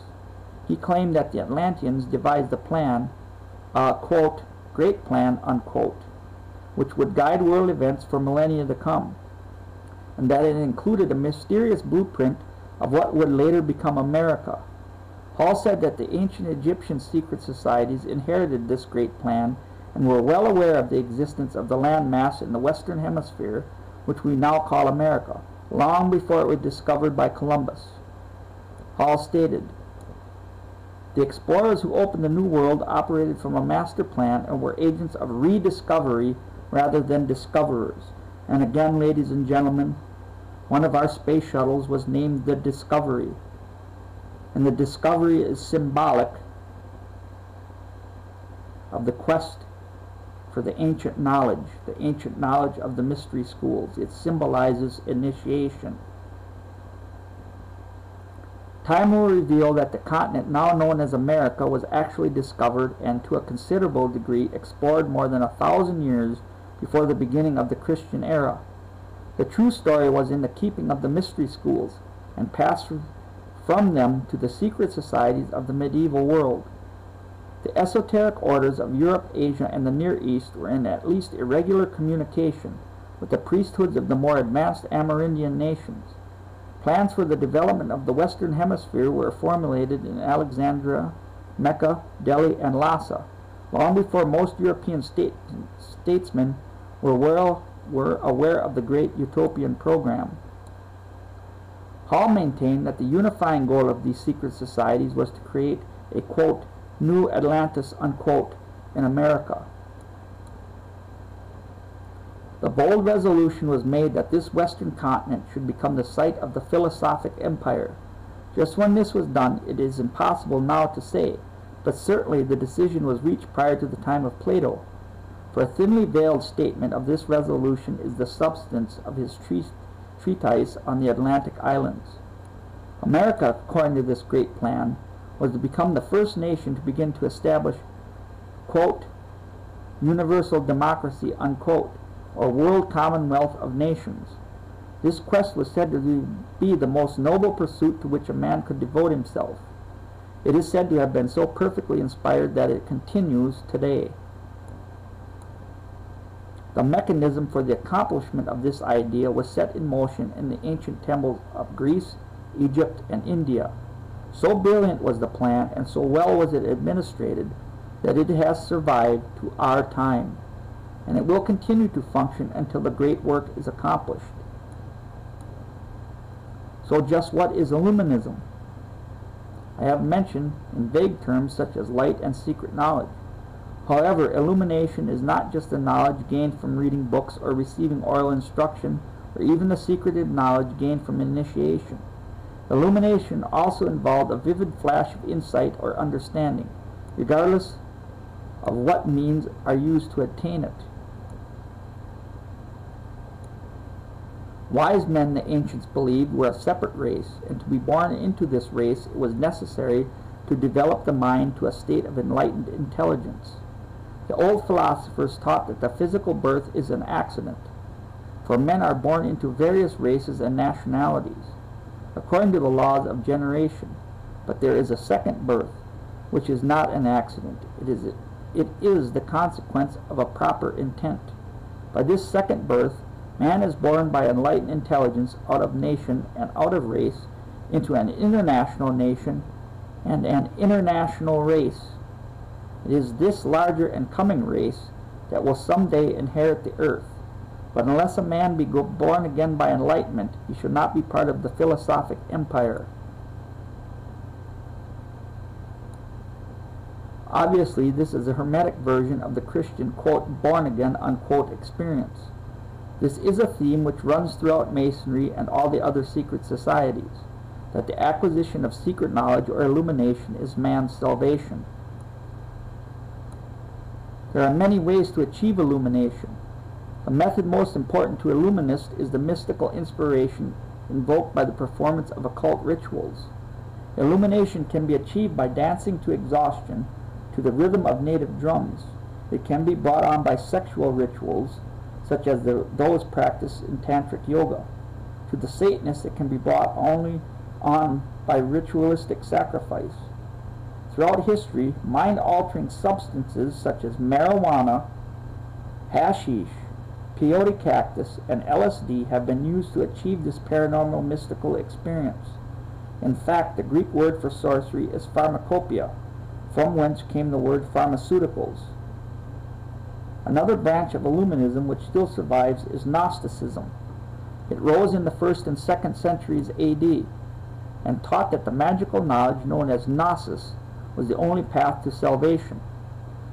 Speaker 1: He claimed that the Atlanteans devised a plan, a, quote, great plan, unquote, which would guide world events for millennia to come, and that it included a mysterious blueprint of what would later become America. Hall said that the ancient Egyptian secret societies inherited this great plan and were well aware of the existence of the land mass in the Western Hemisphere, which we now call America, long before it was discovered by Columbus. Hall stated, "The explorers who opened the New World operated from a master plan and were agents of rediscovery rather than discoverers." And again, ladies and gentlemen, one of our space shuttles was named the Discovery. And the Discovery is symbolic of the quest for the ancient knowledge of the mystery schools. It symbolizes initiation. Time will reveal that the continent now known as America was actually discovered and to a considerable degree explored more than 1,000 years before the beginning of the Christian era. The true story was in the keeping of the mystery schools and passed from them to the secret societies of the medieval world. The esoteric orders of Europe, Asia, and the Near East were in at least irregular communication with the priesthoods of the more advanced Amerindian nations. Plans for the development of the Western Hemisphere were formulated in Alexandria, Mecca, Delhi, and Lhasa, long before most European statesmen were aware of the great utopian program. Hall maintained that the unifying goal of these secret societies was to create a, quote, new Atlantis, unquote, in America. The bold resolution was made that this western continent should become the site of the philosophic empire. Just when this was done, it is impossible now to say, but certainly the decision was reached prior to the time of Plato, for a thinly veiled statement of this resolution is the substance of his treatise on the Atlantic Islands. America, according to this great plan, was to become the first nation to begin to establish, quote, universal democracy, unquote, or world commonwealth of nations. This quest was said to be the most noble pursuit to which a man could devote himself. It is said to have been so perfectly inspired that it continues today. The mechanism for the accomplishment of this idea was set in motion in the ancient temples of Greece, Egypt, and India. So brilliant was the plan, and so well was it administrated, that it has survived to our time, and it will continue to function until the great work is accomplished. So just what is Illuminism? I have mentioned in vague terms such as light and secret knowledge. However, illumination is not just the knowledge gained from reading books or receiving oral instruction, or even the secretive knowledge gained from initiation. Illumination also involved a vivid flash of insight or understanding, regardless of what means are used to attain it. Wise men, the ancients believed, were a separate race, and to be born into this race it was necessary to develop the mind to a state of enlightened intelligence. The old philosophers taught that the physical birth is an accident, for men are born into various races and nationalities, according to the laws of generation. But there is a second birth, which is not an accident. It is the consequence of a proper intent. By this second birth, man is born by enlightened intelligence out of nation and out of race into an international nation and an international race. It is this larger and coming race that will someday inherit the earth. But unless a man be born again by enlightenment, he should not be part of the philosophic empire. Obviously, this is a hermetic version of the Christian, quote, born again, unquote, experience. This is a theme which runs throughout Masonry and all the other secret societies, that the acquisition of secret knowledge or illumination is man's salvation. There are many ways to achieve illumination. The method most important to illuminists is the mystical inspiration invoked by the performance of occult rituals. Illumination can be achieved by dancing to exhaustion to the rhythm of native drums. It can be brought on by sexual rituals, such as those practiced in tantric yoga. To the Satanists, it can be brought only on by ritualistic sacrifice. Throughout history, mind-altering substances such as marijuana, hashish, peyote cactus, and LSD have been used to achieve this paranormal mystical experience. In fact, the Greek word for sorcery is pharmacopoeia, from whence came the word pharmaceuticals. Another branch of Illuminism which still survives is Gnosticism. It rose in the 1st and 2nd centuries AD and taught that the magical knowledge known as gnosis was the only path to salvation.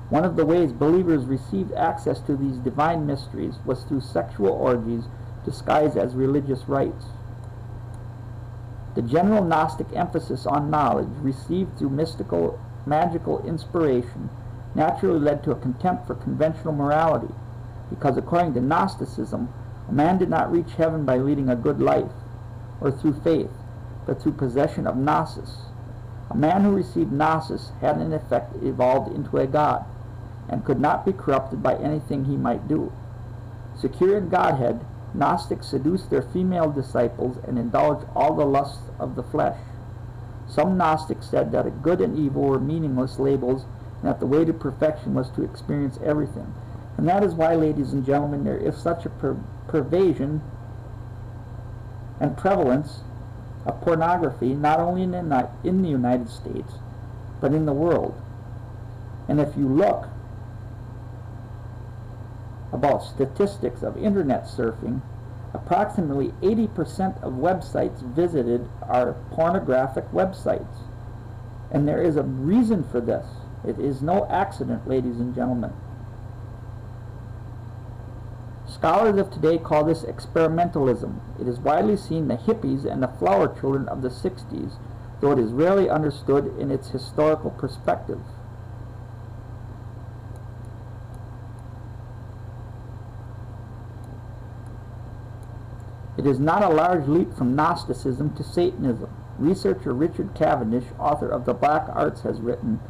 Speaker 1: One of the ways believers received access to these divine mysteries was through sexual orgies disguised as religious rites. The general Gnostic emphasis on knowledge received through mystical, magical inspiration naturally led to a contempt for conventional morality, because according to Gnosticism, a man did not reach heaven by leading a good life, or through faith, but through possession of gnosis. A man who received gnosis had in effect evolved into a god, and could not be corrupted by anything he might do. Secure in Godhead, Gnostics seduced their female disciples and indulged all the lusts of the flesh. Some Gnostics said that good and evil were meaningless labels, and that the way to perfection was to experience everything. And that is why, ladies and gentlemen, there is such a pervasion and prevalence of pornography, not only in the United States, but in the world. And if you look about statistics of internet surfing, approximately 80% of websites visited are pornographic websites. And there is a reason for this. It is no accident, ladies and gentlemen. Scholars of today call this experimentalism. It is widely seen the hippies and the flower children of the 60s, though it is rarely understood in its historical perspective. It is not a large leap from Gnosticism to Satanism. Researcher Richard Cavendish, author of The Black Arts, has written,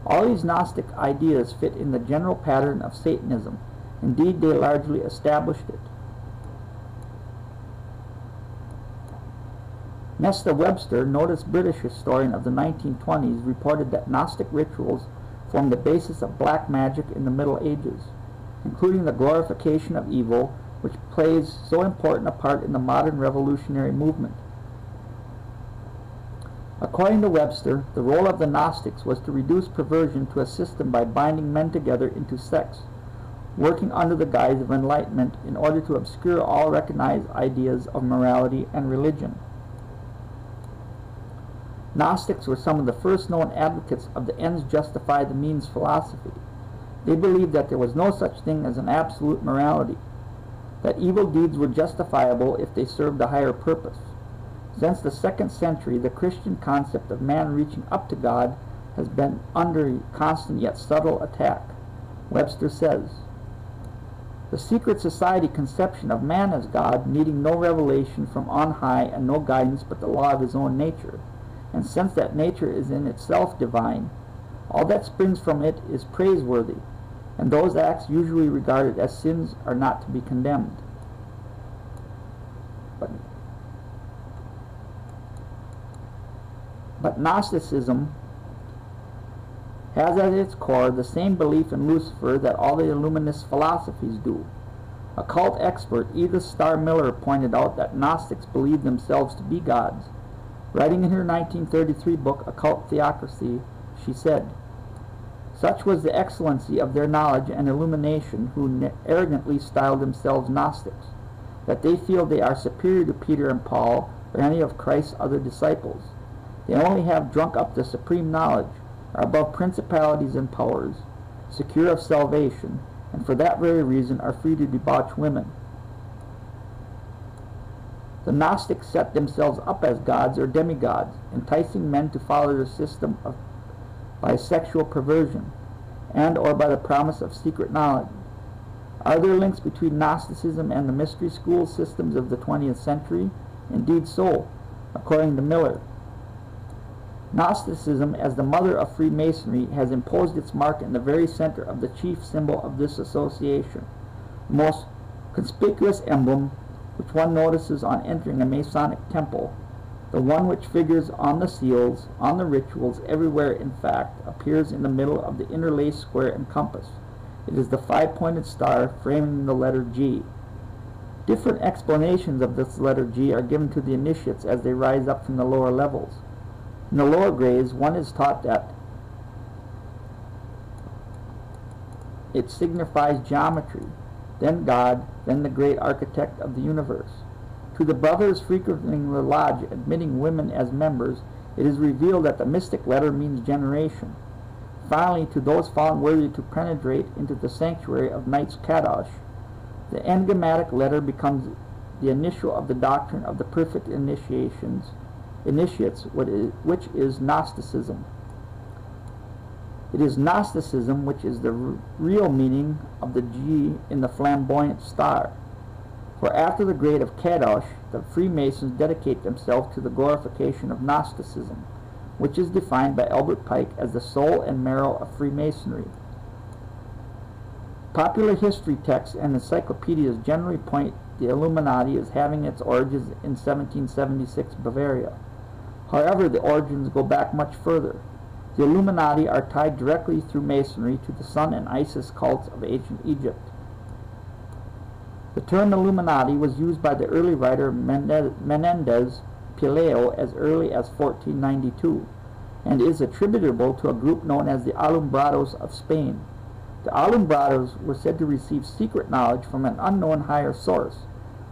Speaker 1: "All these Gnostic ideas fit in the general pattern of Satanism. Indeed, they largely established it." Nesta Webster, noted British historian of the 1920s, reported that Gnostic rituals formed the basis of black magic in the Middle Ages, including the glorification of evil, which plays so important a part in the modern revolutionary movement. According to Webster, the role of the Gnostics was to reduce perversion to a system by binding men together into sects, working under the guise of enlightenment in order to obscure all recognized ideas of morality and religion. Gnostics were some of the first known advocates of the ends justify the means philosophy. They believed that there was no such thing as an absolute morality, that evil deeds were justifiable if they served a higher purpose. Since the 2nd century, the Christian concept of man reaching up to God has been under constant yet subtle attack. Webster says, "The secret society conception of man as God, needing no revelation from on high and no guidance but the law of his own nature, and since that nature is in itself divine, all that springs from it is praiseworthy, and those acts usually regarded as sins are not to be condemned." But Gnosticism has at its core the same belief in Lucifer that all the Illuminist philosophies do. A cult expert, Edith Starr Miller, pointed out that Gnostics believed themselves to be gods. Writing in her 1933 book, Occult Theocracy, she said, "Such was the excellency of their knowledge and illumination who arrogantly styled themselves Gnostics, that they feel they are superior to Peter and Paul or any of Christ's other disciples. They only have drunk up the supreme knowledge, are above principalities and powers, secure of salvation, and for that very reason are free to debauch women." The Gnostics set themselves up as gods or demigods, enticing men to follow their system by sexual perversion, and or by the promise of secret knowledge. Are there links between Gnosticism and the mystery school systems of the 20th century? Indeed so, according to Miller. Gnosticism, as the mother of Freemasonry, has imposed its mark in the very center of the chief symbol of this association. The most conspicuous emblem, which one notices on entering a Masonic temple, the one which figures on the seals, on the rituals, everywhere in fact, appears in the middle of the interlaced square and compass. It is the 5-pointed star framing the letter G. Different explanations of this letter G are given to the initiates as they rise up from the lower levels. In the lower grades, one is taught that it signifies geometry, then God, then the great architect of the universe. To the brothers frequenting the lodge admitting women as members, it is revealed that the mystic letter means generation. Finally, to those found worthy to penetrate into the sanctuary of Knights Kadosh, the enigmatic letter becomes the initial of the doctrine of the perfect initiates, which is Gnosticism. It is Gnosticism which is the real meaning of the G in the flamboyant star. For after the grade of Kadosh, the Freemasons dedicate themselves to the glorification of Gnosticism, which is defined by Albert Pike as the soul and marrow of Freemasonry. Popular history texts and encyclopedias generally point the Illuminati as having its origins in 1776 Bavaria. However, the origins go back much further. The Illuminati are tied directly through Masonry to the Sun and Isis cults of ancient Egypt. The term Illuminati was used by the early writer Menendez Pelayo as early as 1492, and is attributable to a group known as the Alumbrados of Spain. The Alumbrados were said to receive secret knowledge from an unknown higher source,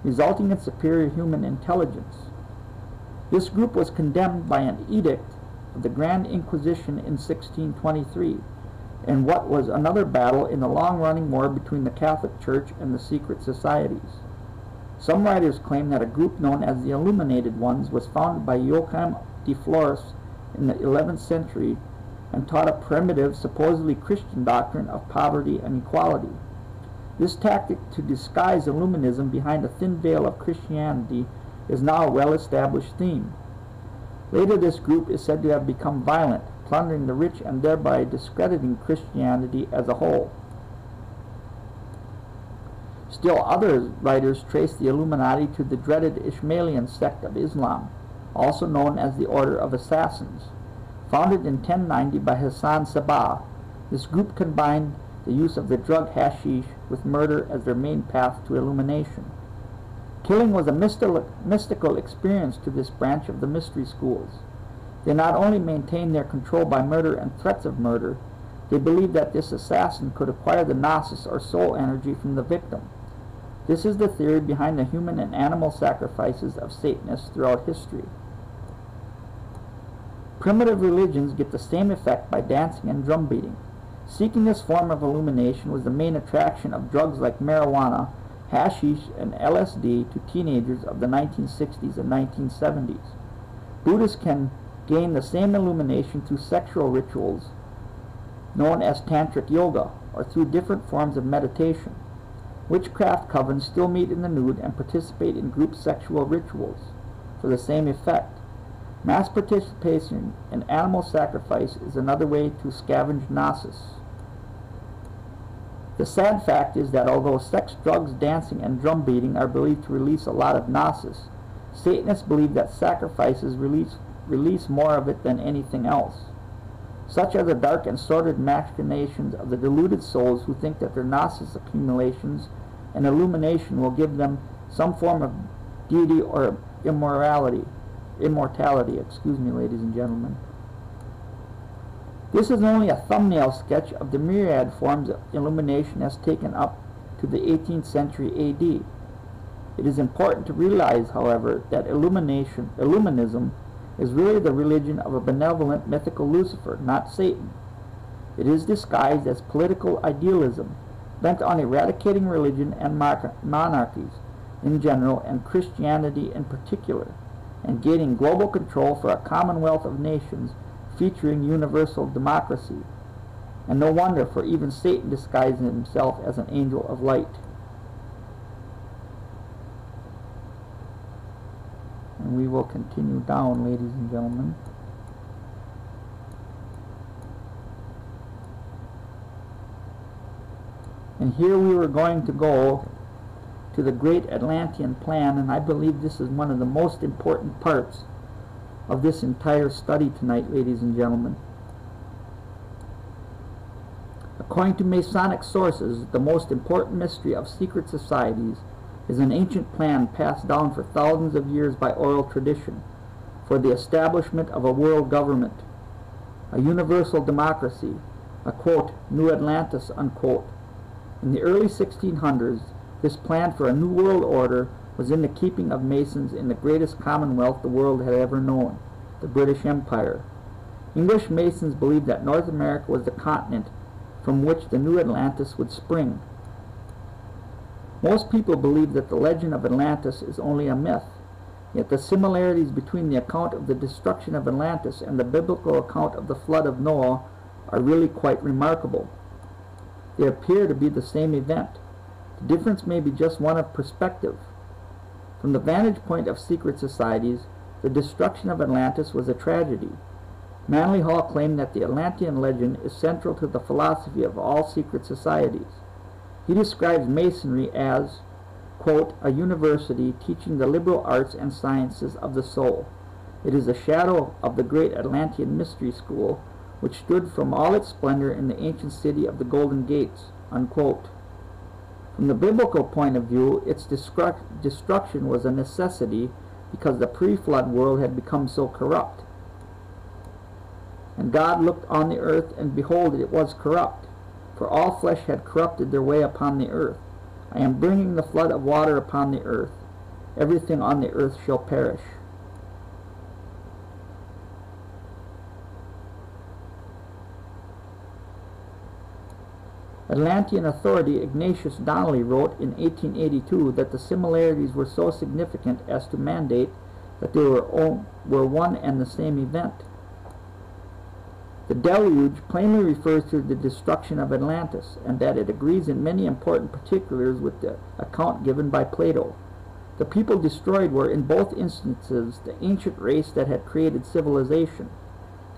Speaker 1: resulting in superior human intelligence. This group was condemned by an edict of the Grand Inquisition in 1623, in what was another battle in the long-running war between the Catholic Church and the secret societies. Some writers claim that a group known as the Illuminated Ones was founded by Joachim de Flores in the 11th century and taught a primitive, supposedly Christian doctrine of poverty and equality. This tactic to disguise Illuminism behind a thin veil of Christianity is now a well-established theme. Later, this group is said to have become violent, plundering the rich and thereby discrediting Christianity as a whole. Still other writers trace the Illuminati to the dreaded Ismailian sect of Islam, also known as the Order of Assassins. Founded in 1090 by Hassan Sabah, this group combined the use of the drug hashish with murder as their main path to illumination. Killing was a mystical experience to this branch of the mystery schools. They not only maintained their control by murder and threats of murder, they believed that this assassin could acquire the gnosis or soul energy from the victim. This is the theory behind the human and animal sacrifices of Satanists throughout history. Primitive religions get the same effect by dancing and drum beating. Seeking this form of illumination was the main attraction of drugs like marijuana, hashish, and LSD to teenagers of the 1960s and 1970s. Buddhists can gain the same illumination through sexual rituals known as tantric yoga, or through different forms of meditation. Witchcraft covens still meet in the nude and participate in group sexual rituals for the same effect. Mass participation in animal sacrifice is another way to scavenge gnosis. The sad fact is that although sex, drugs, dancing, and drum beating are believed to release a lot of gnosis, Satanists believe that sacrifices release more of it than anything else. Such are the dark and sordid machinations of the deluded souls who think that their gnosis accumulations and illumination will give them some form of deity or immortality, ladies and gentlemen. This is only a thumbnail sketch of the myriad forms of illumination as taken up to the 18th century AD. It is important to realize, however, that Illuminism is really the religion of a benevolent mythical Lucifer, not Satan. It is disguised as political idealism, bent on eradicating religion and monarchies in general and Christianity in particular, and gaining global control for a commonwealth of nations featuring universal democracy. And no wonder, for even Satan disguises himself as an angel of light. And we will continue down, ladies and gentlemen. And here we were going to go to the Great Atlantean Plan, and I believe this is one of the most important parts of this entire study tonight, ladies and gentlemen. According to Masonic sources, the most important mystery of secret societies is an ancient plan passed down for thousands of years by oral tradition. for the establishment of a world government, a universal democracy, a, quote, new Atlantis, unquote. In the early 1600s, this plan for a new world order was in the keeping of Masons in the greatest commonwealth the world had ever known, the British Empire. English Masons believed that North America was the continent from which the new Atlantis would spring. Most people believe that the legend of Atlantis is only a myth, yet the similarities between the account of the destruction of Atlantis and the biblical account of the flood of Noah are really quite remarkable. They appear to be the same event. The difference may be just one of perspective. From the vantage point of secret societies, the destruction of Atlantis was a tragedy. Manly Hall claimed that the Atlantean legend is central to the philosophy of all secret societies. He describes Masonry as, quote, a university teaching the liberal arts and sciences of the soul. It is a shadow of the great Atlantean mystery school, which stood from all its splendor in the ancient city of the Golden Gates, unquote. From the biblical point of view, its destruction was a necessity because the pre-flood world had become so corrupt. And God looked on the earth, and behold, it was corrupt, for all flesh had corrupted their way upon the earth. I am bringing the flood of water upon the earth. Everything on the earth shall perish. Atlantean authority Ignatius Donnelly wrote in 1882 that the similarities were so significant as to mandate that they were one and the same event. The deluge plainly refers to the destruction of Atlantis, and that it agrees in many important particulars with the account given by Plato. The people destroyed were in both instances the ancient race that had created civilization.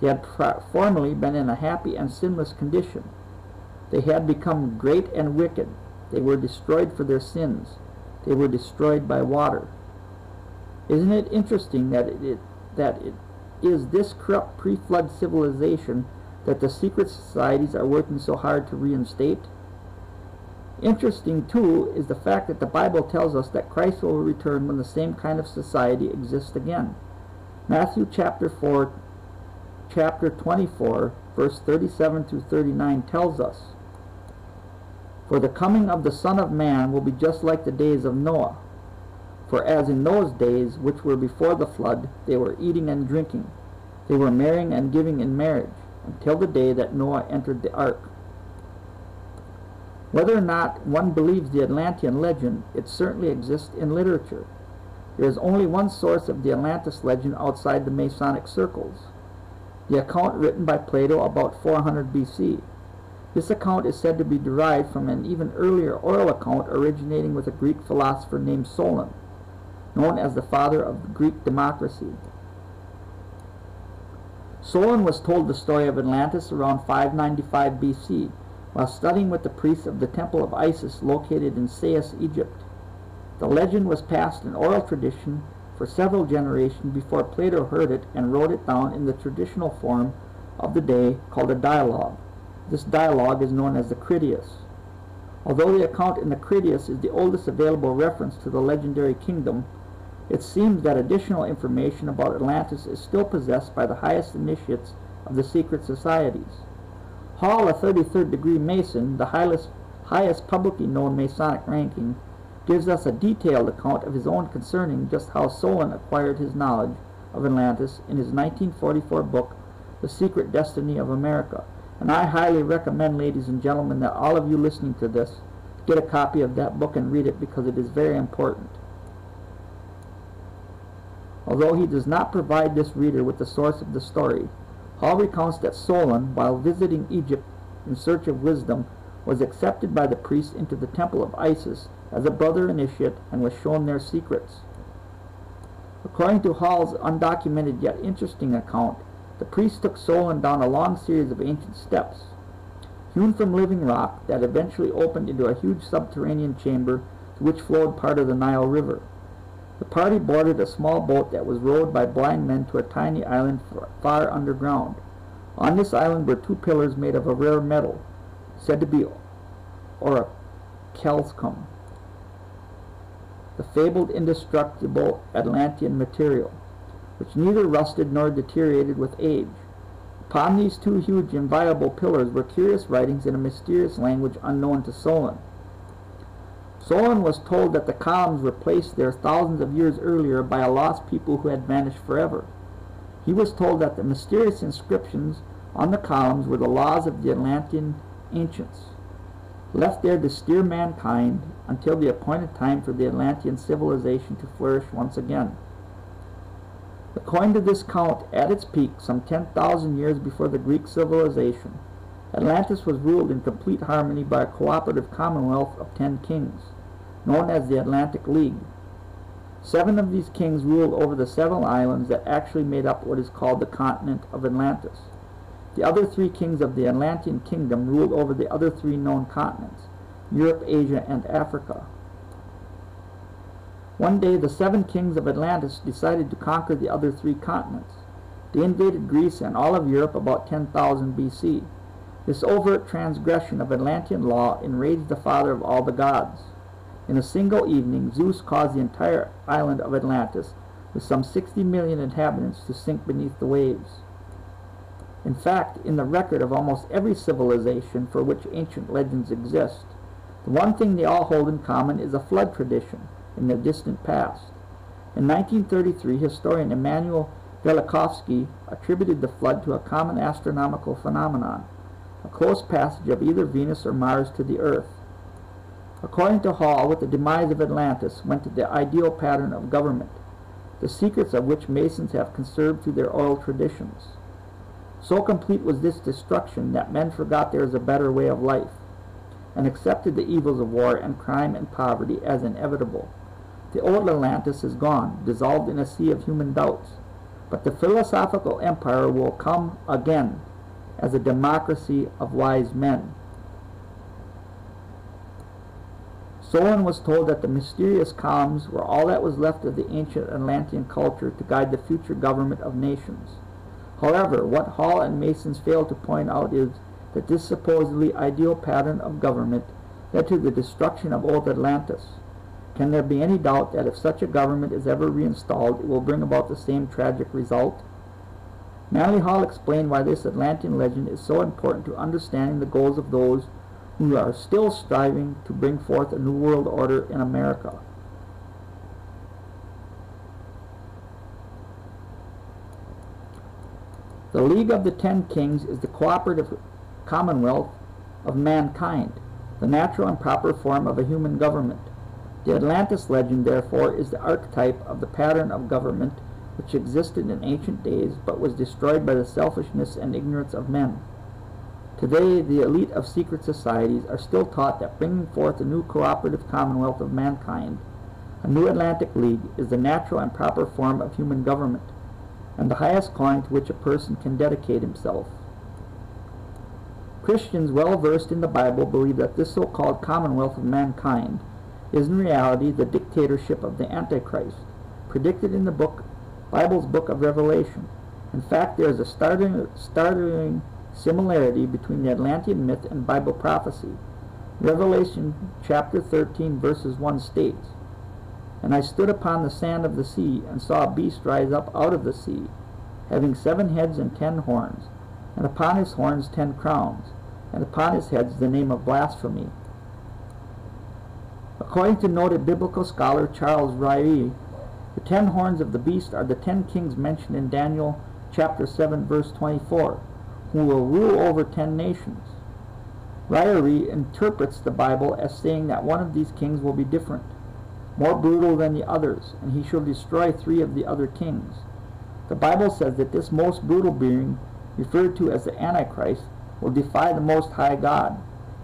Speaker 1: They had formerly been in a happy and sinless condition. They had become great and wicked. They were destroyed for their sins. They were destroyed by water. Isn't it interesting that it is this corrupt pre-flood civilization that the secret societies are working so hard to reinstate? Interesting, too, is the fact that the Bible tells us that Christ will return when the same kind of society exists again. Matthew chapter 24, verse 37 through 39 tells us, for the coming of the Son of Man will be just like the days of Noah. For as in those days which were before the flood, they were eating and drinking. They were marrying and giving in marriage, until the day that Noah entered the ark. Whether or not one believes the Atlantean legend, it certainly exists in literature. There is only one source of the Atlantis legend outside the Masonic circles, the account written by Plato about 400 BC. This account is said to be derived from an even earlier oral account originating with a Greek philosopher named Solon, known as the father of the Greek democracy. Solon was told the story of Atlantis around 595 BC while studying with the priests of the Temple of Isis located in Sais, Egypt. The legend was passed in oral tradition for several generations before Plato heard it and wrote it down in the traditional form of the day called a dialogue. This dialogue is known as the Critias. Although the account in the Critias is the oldest available reference to the legendary kingdom, it seems that additional information about Atlantis is still possessed by the highest initiates of the secret societies. Hall, a 33rd degree Mason, the highest publicly known Masonic ranking, gives us a detailed account of his own concerning just how Solon acquired his knowledge of Atlantis in his 1944 book, The Secret Destiny of America. And I highly recommend, ladies and gentlemen, that all of you listening to this get a copy of that book and read it because it is very important. Although he does not provide this reader with the source of the story, Hall recounts that Solon, while visiting Egypt in search of wisdom, was accepted by the priests into the temple of Isis as a brother initiate and was shown their secrets. According to Hall's undocumented yet interesting account, the priest took Solon down a long series of ancient steps, hewn from living rock, that eventually opened into a huge subterranean chamber to which flowed part of the Nile River. The party boarded a small boat that was rowed by blind men to a tiny island far underground. On this island were two pillars made of a rare metal, said to be orichalcum, the fabled indestructible Atlantean material. which neither rusted nor deteriorated with age. Upon these two huge inviolable pillars were curious writings in a mysterious language unknown to Solon. Solon was told that the columns were placed there thousands of years earlier by a lost people who had vanished forever. He was told that the mysterious inscriptions on the columns were the laws of the Atlantean ancients, left there to steer mankind until the appointed time for the Atlantean civilization to flourish once again. According to this count, at its peak, some 10,000 years before the Greek civilization, Atlantis was ruled in complete harmony by a cooperative commonwealth of 10 kings, known as the Atlantic League. 7 of these kings ruled over the 7 islands that actually made up what is called the continent of Atlantis. The other 3 kings of the Atlantean kingdom ruled over the other 3 known continents, Europe, Asia, and Africa. One day, the 7 kings of Atlantis decided to conquer the other 3 continents. They invaded Greece and all of Europe about 10,000 BC. This overt transgression of Atlantean law enraged the father of all the gods. In a single evening, Zeus caused the entire island of Atlantis, with some 60 million inhabitants, to sink beneath the waves. In fact, in the record of almost every civilization for which ancient legends exist, the one thing they all hold in common is a flood tradition in the distant past. In 1933, historian Emanuel Velikovsky attributed the flood to a common astronomical phenomenon, a close passage of either Venus or Mars to the Earth. According to Hall, with the demise of Atlantis went the ideal pattern of government, the secrets of which Masons have conserved through their oral traditions. So complete was this destruction that men forgot there is a better way of life, and accepted the evils of war and crime and poverty as inevitable. The old Atlantis is gone, dissolved in a sea of human doubts, but the philosophical empire will come again as a democracy of wise men. Solon was told that the mysterious columns were all that was left of the ancient Atlantean culture to guide the future government of nations. However, what Hall and Masons fail to point out is that this supposedly ideal pattern of government led to the destruction of old Atlantis. Can there be any doubt that if such a government is ever reinstalled, it will bring about the same tragic result? Manly Hall explained why this Atlantean legend is so important to understanding the goals of those who are still striving to bring forth a new world order in America. The League of the 10 Kings is the cooperative commonwealth of mankind, the natural and proper form of a human government. The Atlantis legend, therefore, is the archetype of the pattern of government which existed in ancient days but was destroyed by the selfishness and ignorance of men. Today, the elite of secret societies are still taught that bringing forth a new cooperative commonwealth of mankind, a new Atlantic League, is the natural and proper form of human government, and the highest calling to which a person can dedicate himself. Christians well versed in the Bible believe that this so-called commonwealth of mankind is in reality the dictatorship of the Antichrist, predicted in the Bible's book of Revelation. In fact, there is a startling similarity between the Atlantean myth and Bible prophecy. Revelation chapter 13 verses 1 states, "And I stood upon the sand of the sea, and saw a beast rise up out of the sea, having 7 heads and 10 horns, and upon his horns 10 crowns, and upon his heads the name of blasphemy." According to noted biblical scholar Charles Ryrie, the 10 horns of the beast are the 10 kings mentioned in Daniel chapter 7 verse 24, who will rule over 10 nations. Ryrie interprets the Bible as saying that one of these kings will be different, more brutal than the others, and he shall destroy 3 of the other kings. The Bible says that this most brutal being, referred to as the Antichrist, will defy the Most High God,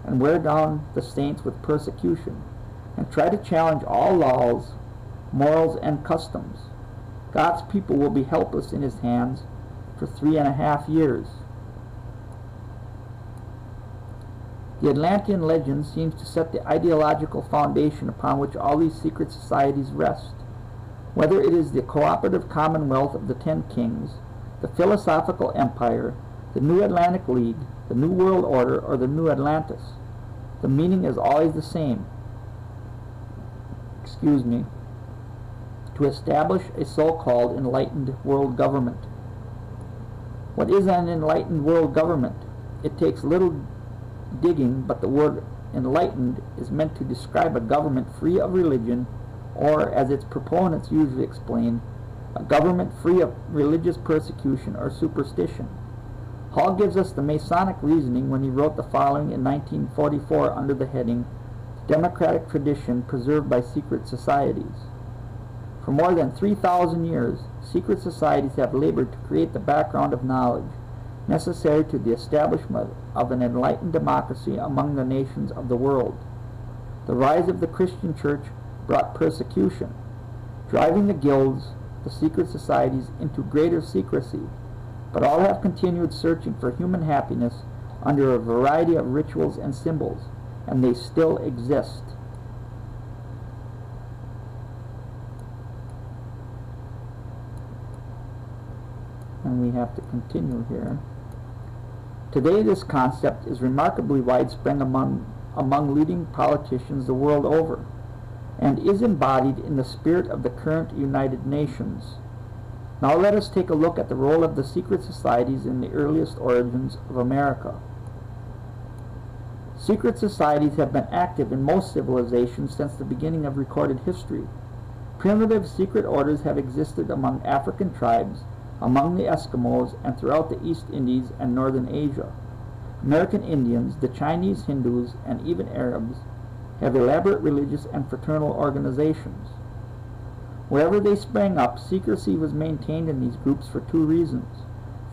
Speaker 1: and wear down the saints with persecution, and try to challenge all laws, morals, and customs. God's people will be helpless in his hands for 3.5 years. The Atlantean legend seems to set the ideological foundation upon which all these secret societies rest. Whether it is the cooperative commonwealth of the 10 kings, the philosophical empire, the New Atlantic League, the New World Order, or the New Atlantis, the meaning is always the same. to establish a so-called enlightened world government. What is an enlightened world government? It takes little digging, but the word enlightened is meant to describe a government free of religion, or, as its proponents usually explain, a government free of religious persecution or superstition. Hall gives us the Masonic reasoning when he wrote the following in 1944 under the heading, Democratic Tradition Preserved by Secret Societies. For more than 3,000 years, secret societies have labored to create the background of knowledge necessary to the establishment of an enlightened democracy among the nations of the world. The rise of the Christian Church brought persecution, driving the guilds, the secret societies, into greater secrecy, but all have continued searching for human happiness under a variety of rituals and symbols, and they still exist. And we have to continue here. Today, this concept is remarkably widespread among leading politicians the world over, and is embodied in the spirit of the current United Nations. Now let us take a look at the role of the secret societies in the earliest origins of America. Secret societies have been active in most civilizations since the beginning of recorded history. Primitive secret orders have existed among African tribes, among the Eskimos, and throughout the East Indies and Northern Asia. American Indians, the Chinese Hindus, and even Arabs have elaborate religious and fraternal organizations. Wherever they sprang up, secrecy was maintained in these groups for two reasons.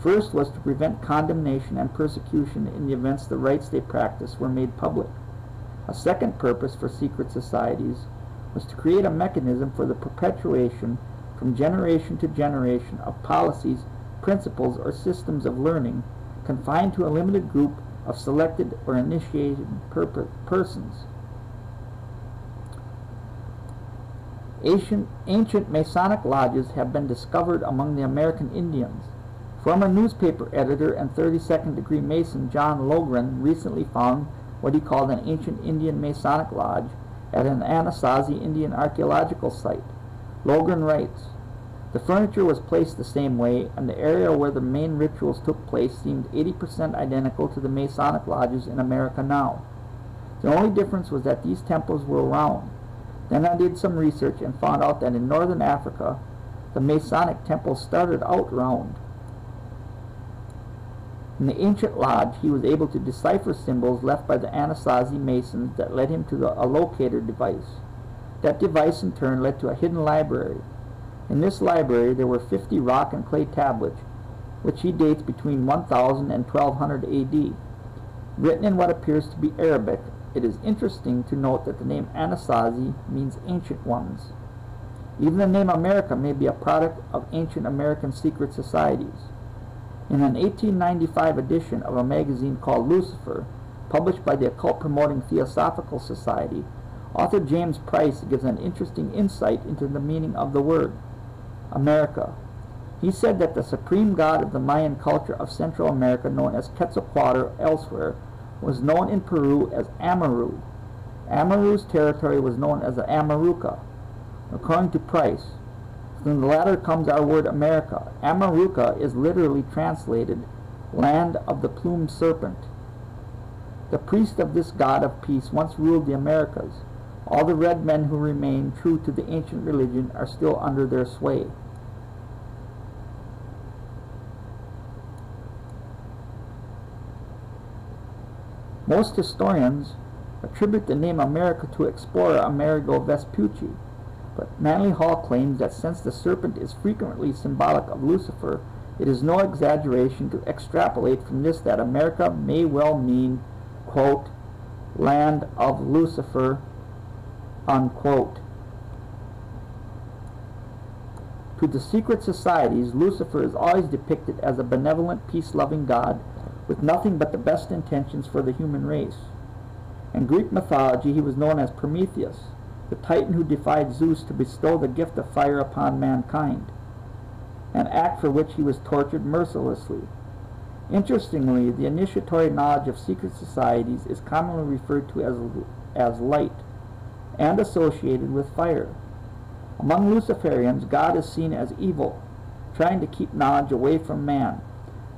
Speaker 1: First was to prevent condemnation and persecution in the events the rites they practiced were made public. A second purpose for secret societies was to create a mechanism for the perpetuation from generation to generation of policies, principles, or systems of learning confined to a limited group of selected or initiated persons. Ancient Masonic lodges have been discovered among the American Indians. Former newspaper editor and 32nd degree Mason John Logren recently found what he called an ancient Indian Masonic lodge at an Anasazi Indian archaeological site. Logren writes, "The furniture was placed the same way, and the area where the main rituals took place seemed 80% identical to the Masonic lodges in America now. The only difference was that these temples were round. Then I did some research and found out that in northern Africa, the Masonic temples started out round. In the ancient lodge, he was able to decipher symbols left by the Anasazi Masons that led him to a locator device. That device in turn led to a hidden library. In this library there were 50 rock and clay tablets, which he dates between 1000 and 1200 AD. Written in what appears to be Arabic, it is interesting to note that the name Anasazi means ancient ones. Even the name America may be a product of ancient American secret societies. In an 1895 edition of a magazine called Lucifer, published by the occult-promoting Theosophical Society, author James Price gives an interesting insight into the meaning of the word America. He said that the supreme god of the Mayan culture of Central America, known as Quetzalcoatl elsewhere, was known in Peru as Amaru. Amaru's territory was known as the Amaruca. According to Price, from the latter comes our word America. Amaruca is literally translated land of the plumed serpent. The priest of this god of peace once ruled the Americas. All the red men who remain true to the ancient religion are still under their sway. Most historians attribute the name America to explorer Amerigo Vespucci, but Manly Hall claims that since the serpent is frequently symbolic of Lucifer, it is no exaggeration to extrapolate from this that America may well mean, quote, land of Lucifer, unquote. To the secret societies, Lucifer is always depicted as a benevolent, peace-loving god with nothing but the best intentions for the human race. In Greek mythology, he was known as Prometheus, the titan who defied Zeus to bestow the gift of fire upon mankind, an act for which he was tortured mercilessly. Interestingly, the initiatory knowledge of secret societies is commonly referred to as light and associated with fire. Among Luciferians, God is seen as evil, trying to keep knowledge away from man.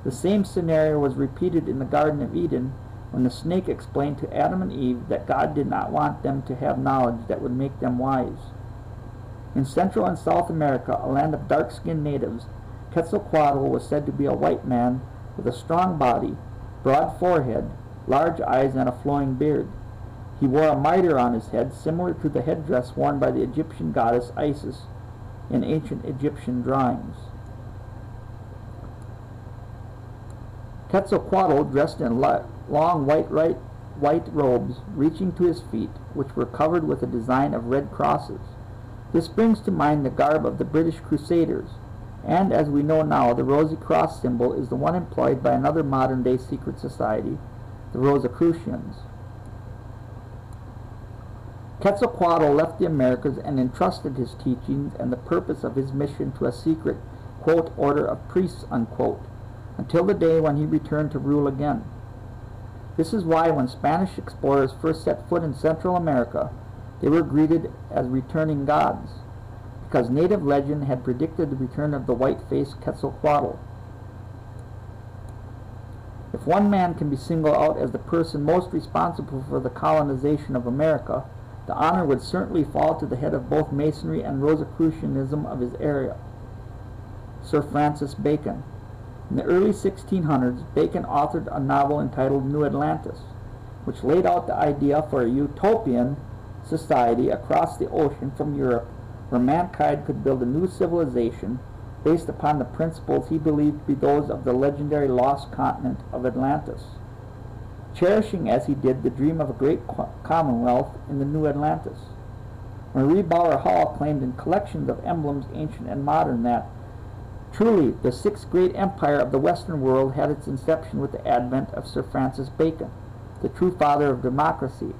Speaker 1: The same scenario was repeated in the Garden of Eden when the snake explained to Adam and Eve that God did not want them to have knowledge that would make them wise. In Central and South America, a land of dark-skinned natives, Quetzalcoatl was said to be a white man with a strong body, broad forehead, large eyes, and a flowing beard. He wore a mitre on his head, similar to the headdress worn by the Egyptian goddess Isis in ancient Egyptian drawings. Quetzalcoatl, dressed in long white robes reaching to his feet, which were covered with a design of red crosses. This brings to mind the garb of the British Crusaders, and as we know now, the Rosy Cross symbol is the one employed by another modern-day secret society, the Rosicrucians. Quetzalcoatl left the Americas and entrusted his teachings and the purpose of his mission to a secret, quote, order of priests, unquote, until the day when he returned to rule again. This is why when Spanish explorers first set foot in Central America, they were greeted as returning gods, because native legend had predicted the return of the white-faced Quetzalcoatl. If one man can be singled out as the person most responsible for the colonization of America, the honor would certainly fall to the head of both Masonry and Rosicrucianism of his era, Sir Francis Bacon. In the early 1600s, Bacon authored a novel entitled New Atlantis, which laid out the idea for a utopian society across the ocean from Europe where mankind could build a new civilization based upon the principles he believed to be those of the legendary lost continent of Atlantis, cherishing as he did the dream of a great commonwealth in the New Atlantis. Marie Bauer Hall claimed in collections of emblems ancient and modern that truly the sixth great empire of the Western world had its inception with the advent of Sir Francis Bacon, the true father of democracy,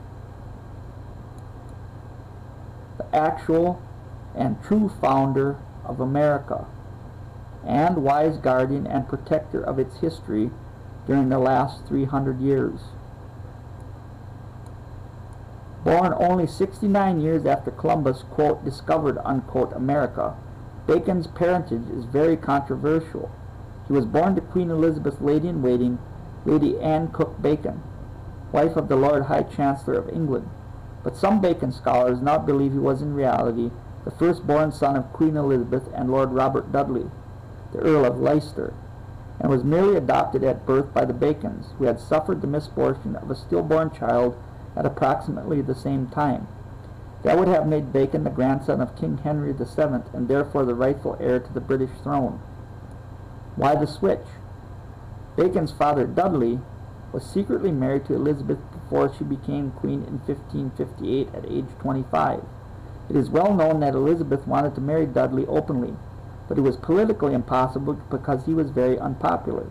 Speaker 1: the actual and true founder of America, and wise guardian and protector of its history during the last 300 years. Born only 69 years after Columbus, quote, discovered, unquote, America, Bacon's parentage is very controversial. He was born to Queen Elizabeth's lady-in-waiting, Lady Anne Cook Bacon, wife of the Lord High Chancellor of England, but some Bacon scholars now believe he was in reality the firstborn son of Queen Elizabeth and Lord Robert Dudley, the Earl of Leicester, and was merely adopted at birth by the Bacons, who had suffered the misfortune of a stillborn child at approximately the same time. That would have made Bacon the grandson of King Henry VII and therefore the rightful heir to the British throne. Why the switch? Bacon's father, Dudley, was secretly married to Elizabeth before she became queen in 1558 at age 25. It is well known that Elizabeth wanted to marry Dudley openly, but it was politically impossible because he was very unpopular.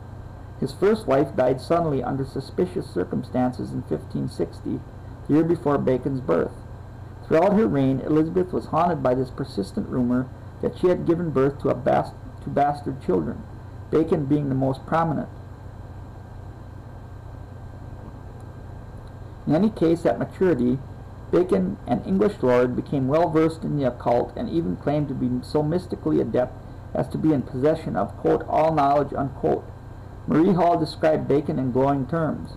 Speaker 1: His first wife died suddenly under suspicious circumstances in 1560, the year before Bacon's birth. Throughout her reign, Elizabeth was haunted by this persistent rumor that she had given birth to bastard children, Bacon being the most prominent. In any case, at maturity, Bacon, an English lord, became well versed in the occult and even claimed to be so mystically adept as to be in possession of, quote, all knowledge, unquote. Marie Hall described Bacon in glowing terms.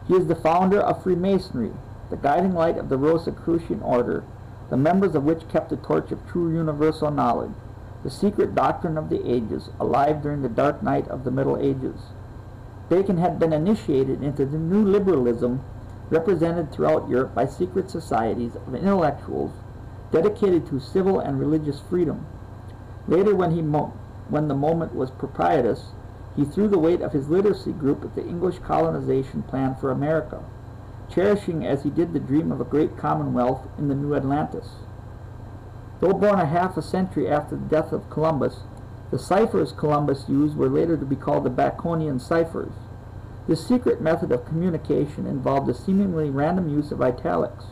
Speaker 1: He is the founder of Freemasonry, the guiding light of the Rosicrucian order, the members of which kept the torch of true universal knowledge, the secret doctrine of the ages, alive during the dark night of the Middle Ages. Bacon had been initiated into the new liberalism represented throughout Europe by secret societies of intellectuals dedicated to civil and religious freedom. Later, when the moment was propitious, he threw the weight of his literacy group at the English colonization plan for America, cherishing as he did the dream of a great commonwealth in the New Atlantis. Though born a half a century after the death of Columbus, the ciphers Columbus used were later to be called the Baconian ciphers. This secret method of communication involved the seemingly random use of italics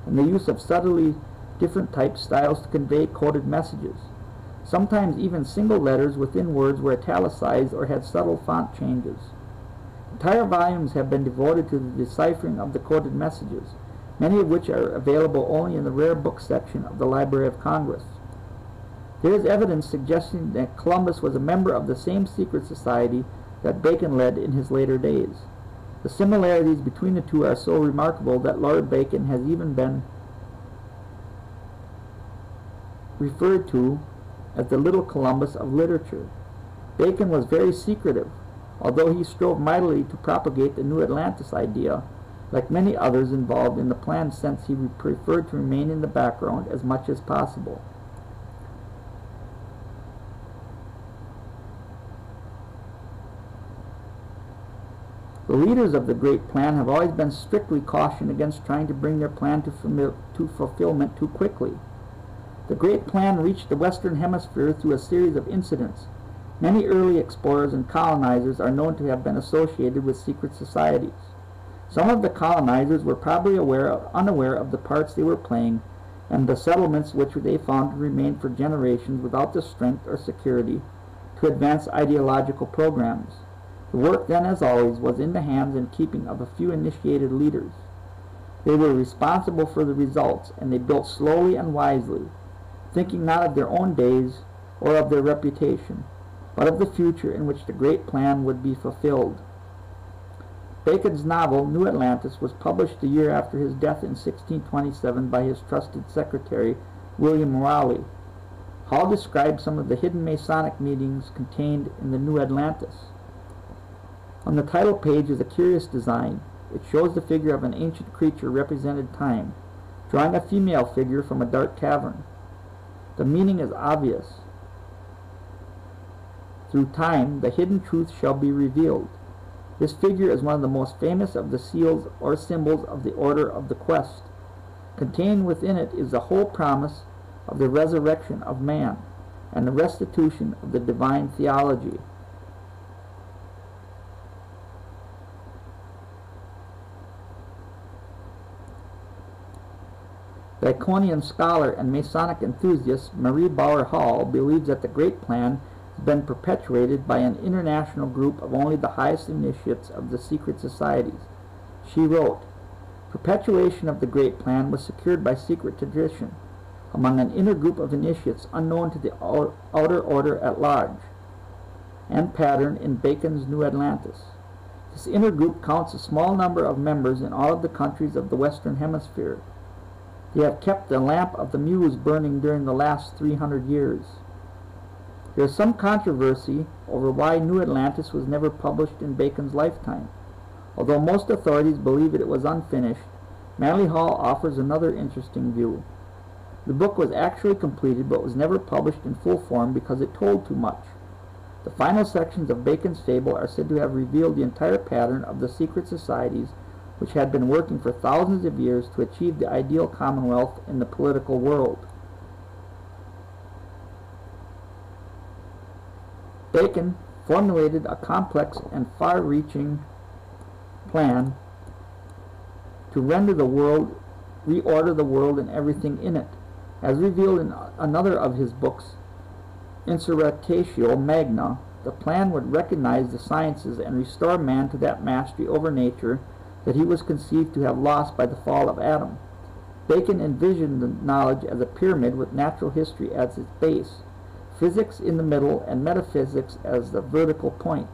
Speaker 1: and the use of subtly different type styles to convey coded messages. Sometimes even single letters within words were italicized or had subtle font changes. Entire volumes have been devoted to the deciphering of the coded messages, many of which are available only in the rare book section of the Library of Congress. There is evidence suggesting that Columbus was a member of the same secret society that Bacon led in his later days. The similarities between the two are so remarkable that Lord Bacon has even been referred to as the little Columbus of literature. Bacon was very secretive, although he strove mightily to propagate the New Atlantis idea. Like many others involved in the plan, since he preferred to remain in the background as much as possible. The leaders of the Great Plan have always been strictly cautioned against trying to bring their plan to fulfillment too quickly. The Great Plan reached the Western Hemisphere through a series of incidents. Many early explorers and colonizers are known to have been associated with secret societies. Some of the colonizers were probably unaware of the parts they were playing and the settlements which they found to remain for generations without the strength or security to advance ideological programs. The work then, as always, was in the hands and keeping of a few initiated leaders. They were responsible for the results, and they built slowly and wisely, thinking not of their own days or of their reputation, but of the future in which the Great Plan would be fulfilled. Bacon's novel, New Atlantis, was published a year after his death in 1627 by his trusted secretary, William Raleigh. Hall described some of the hidden Masonic meetings contained in the New Atlantis. On the title page is a curious design. It shows the figure of an ancient creature represented time, drawing a female figure from a dark cavern. The meaning is obvious. Through time, the hidden truth shall be revealed. This figure is one of the most famous of the seals or symbols of the Order of the Quest. Contained within it is the whole promise of the resurrection of man and the restitution of the divine theology. Baconian scholar and Masonic enthusiast Marie Bauer Hall believes that the Great Plan has been perpetuated by an international group of only the highest initiates of the secret societies. She wrote, "Perpetuation of the Great Plan was secured by secret tradition among an inner group of initiates unknown to the outer order at large, and patterned in Bacon's New Atlantis. This inner group counts a small number of members in all of the countries of the Western Hemisphere. They have kept the lamp of the Muse burning during the last 300 years. There is some controversy over why New Atlantis was never published in Bacon's lifetime. Although most authorities believe it was unfinished, Manly Hall offers another interesting view. The book was actually completed but was never published in full form because it told too much. The final sections of Bacon's fable are said to have revealed the entire pattern of the secret societies which had been working for thousands of years to achieve the ideal commonwealth in the political world." Bacon formulated a complex and far-reaching plan to reorder the world and everything in it. As revealed in another of his books, Insurrectatio Magna, the plan would recognize the sciences and restore man to that mastery over nature that he was conceived to have lost by the fall of Adam. Bacon envisioned the knowledge as a pyramid with natural history as its base, physics in the middle, and metaphysics as the vertical point.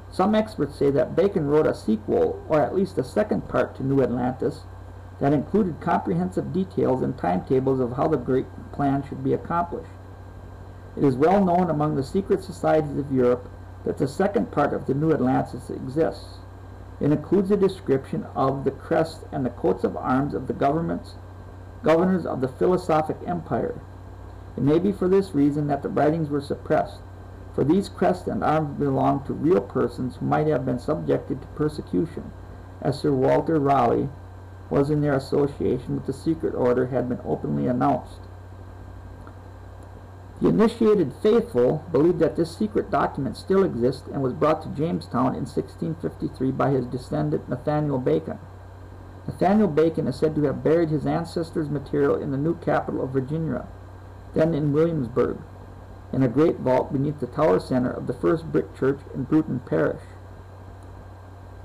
Speaker 1: Some experts say that Bacon wrote a sequel, or at least a second part to New Atlantis, that included comprehensive details and timetables of how the Great Plan should be accomplished. It is well known among the secret societies of Europe that the second part of the New Atlantis exists. It includes a description of the crest and the coats of arms of the governors of the philosophic empire. It may be for this reason that the writings were suppressed, for these crests and arms belonged to real persons who might have been subjected to persecution, as Sir Walter Raleigh was in their association with the secret order had been openly announced. The initiated faithful believed that this secret document still exists and was brought to Jamestown in 1653 by his descendant Nathaniel Bacon. Nathaniel Bacon is said to have buried his ancestors' material in the new capital of Virginia, then in Williamsburg, in a great vault beneath the tower center of the first brick church in Bruton Parish.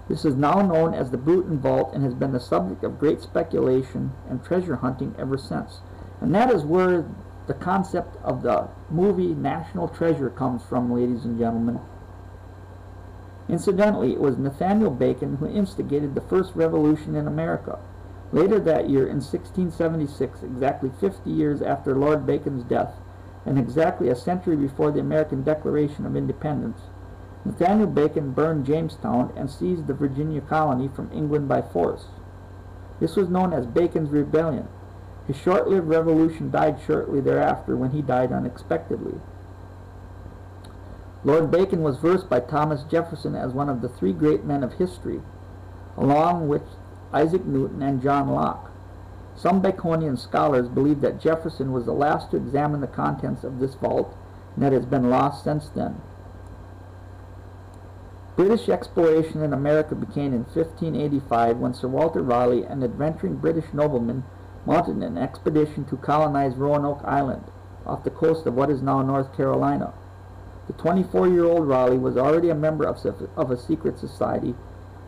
Speaker 1: This is now known as the Bruton Vault and has been the subject of great speculation and treasure hunting ever since. And that is where the concept of the movie National Treasure comes from, ladies and gentlemen. Incidentally, it was Nathaniel Bacon who instigated the first revolution in America. Later that year, in 1676, exactly 50 years after Lord Bacon's death, and exactly a century before the American Declaration of Independence, Nathaniel Bacon burned Jamestown and seized the Virginia colony from England by force. This was known as Bacon's Rebellion. His short-lived revolution died shortly thereafter when he died unexpectedly. Lord Bacon was versed by Thomas Jefferson as one of the three great men of history, along with Isaac Newton and John Locke. Some Baconian scholars believe that Jefferson was the last to examine the contents of this vault and that it has been lost since then. British exploration in America began in 1585 when Sir Walter Raleigh, an adventuring British nobleman, mounted an expedition to colonize Roanoke Island, off the coast of what is now North Carolina. The 24-year-old Raleigh was already a member of a secret society,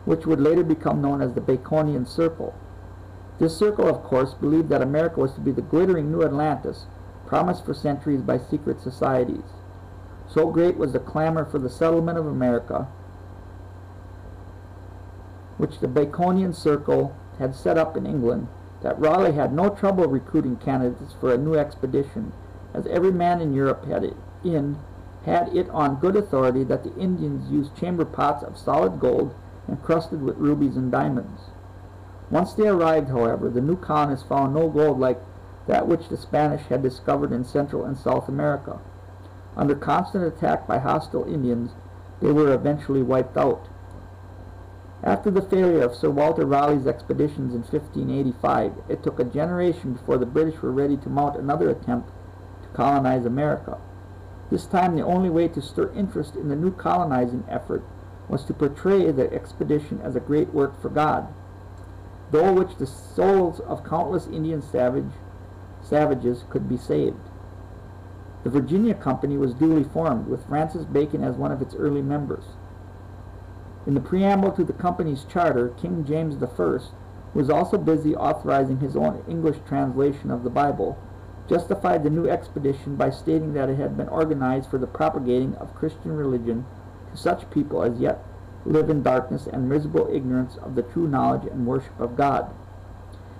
Speaker 1: which would later become known as the Baconian Circle. This circle, of course, believed that America was to be the glittering New Atlantis, promised for centuries by secret societies. So great was the clamor for the settlement of America, which the Baconian Circle had set up in England, that Raleigh had no trouble recruiting candidates for a new expedition, as every man in Europe had it on good authority that the Indians used chamber pots of solid gold encrusted with rubies and diamonds. Once they arrived, however, the new colonists found no gold like that which the Spanish had discovered in Central and South America. Under constant attack by hostile Indians, they were eventually wiped out. After the failure of Sir Walter Raleigh's expeditions in 1585, it took a generation before the British were ready to mount another attempt to colonize America. This time the only way to stir interest in the new colonizing effort was to portray the expedition as a great work for God, through which the souls of countless Indian savages could be saved. The Virginia Company was duly formed, with Francis Bacon as one of its early members. In the preamble to the company's charter, King James I, who was also busy authorizing his own English translation of the Bible, justified the new expedition by stating that it had been organized for the propagating of Christian religion to such people as yet live in darkness and miserable ignorance of the true knowledge and worship of God,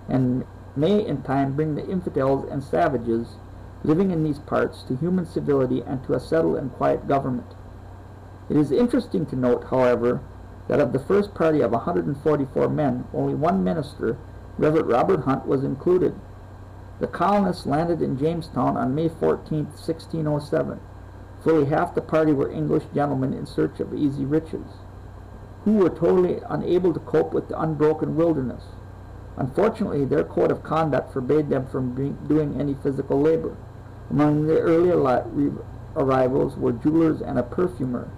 Speaker 1: and may in time bring the infidels and savages living in these parts to human civility and to a settled and quiet government. It is interesting to note, however, that of the first party of 144 men, only one minister, Reverend Robert Hunt, was included. The colonists landed in Jamestown on May 14, 1607. Fully half the party were English gentlemen in search of easy riches, who were totally unable to cope with the unbroken wilderness. Unfortunately, their code of conduct forbade them from doing any physical labor. Among the early arrivals were jewelers and a perfumer.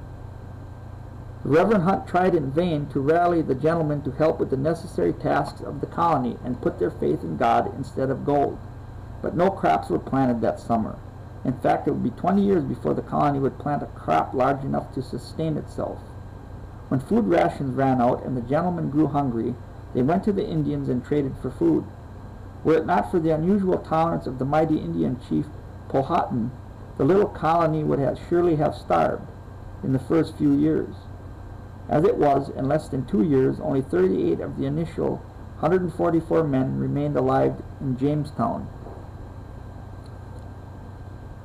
Speaker 1: Reverend Hunt tried in vain to rally the gentlemen to help with the necessary tasks of the colony and put their faith in God instead of gold. But no crops were planted that summer. In fact, it would be 20 years before the colony would plant a crop large enough to sustain itself. When food rations ran out and the gentlemen grew hungry, they went to the Indians and traded for food. Were it not for the unusual tolerance of the mighty Indian chief Powhatan, the little colony would surely have starved in the first few years. As it was, in less than 2 years, only 38 of the initial 144 men remained alive in Jamestown.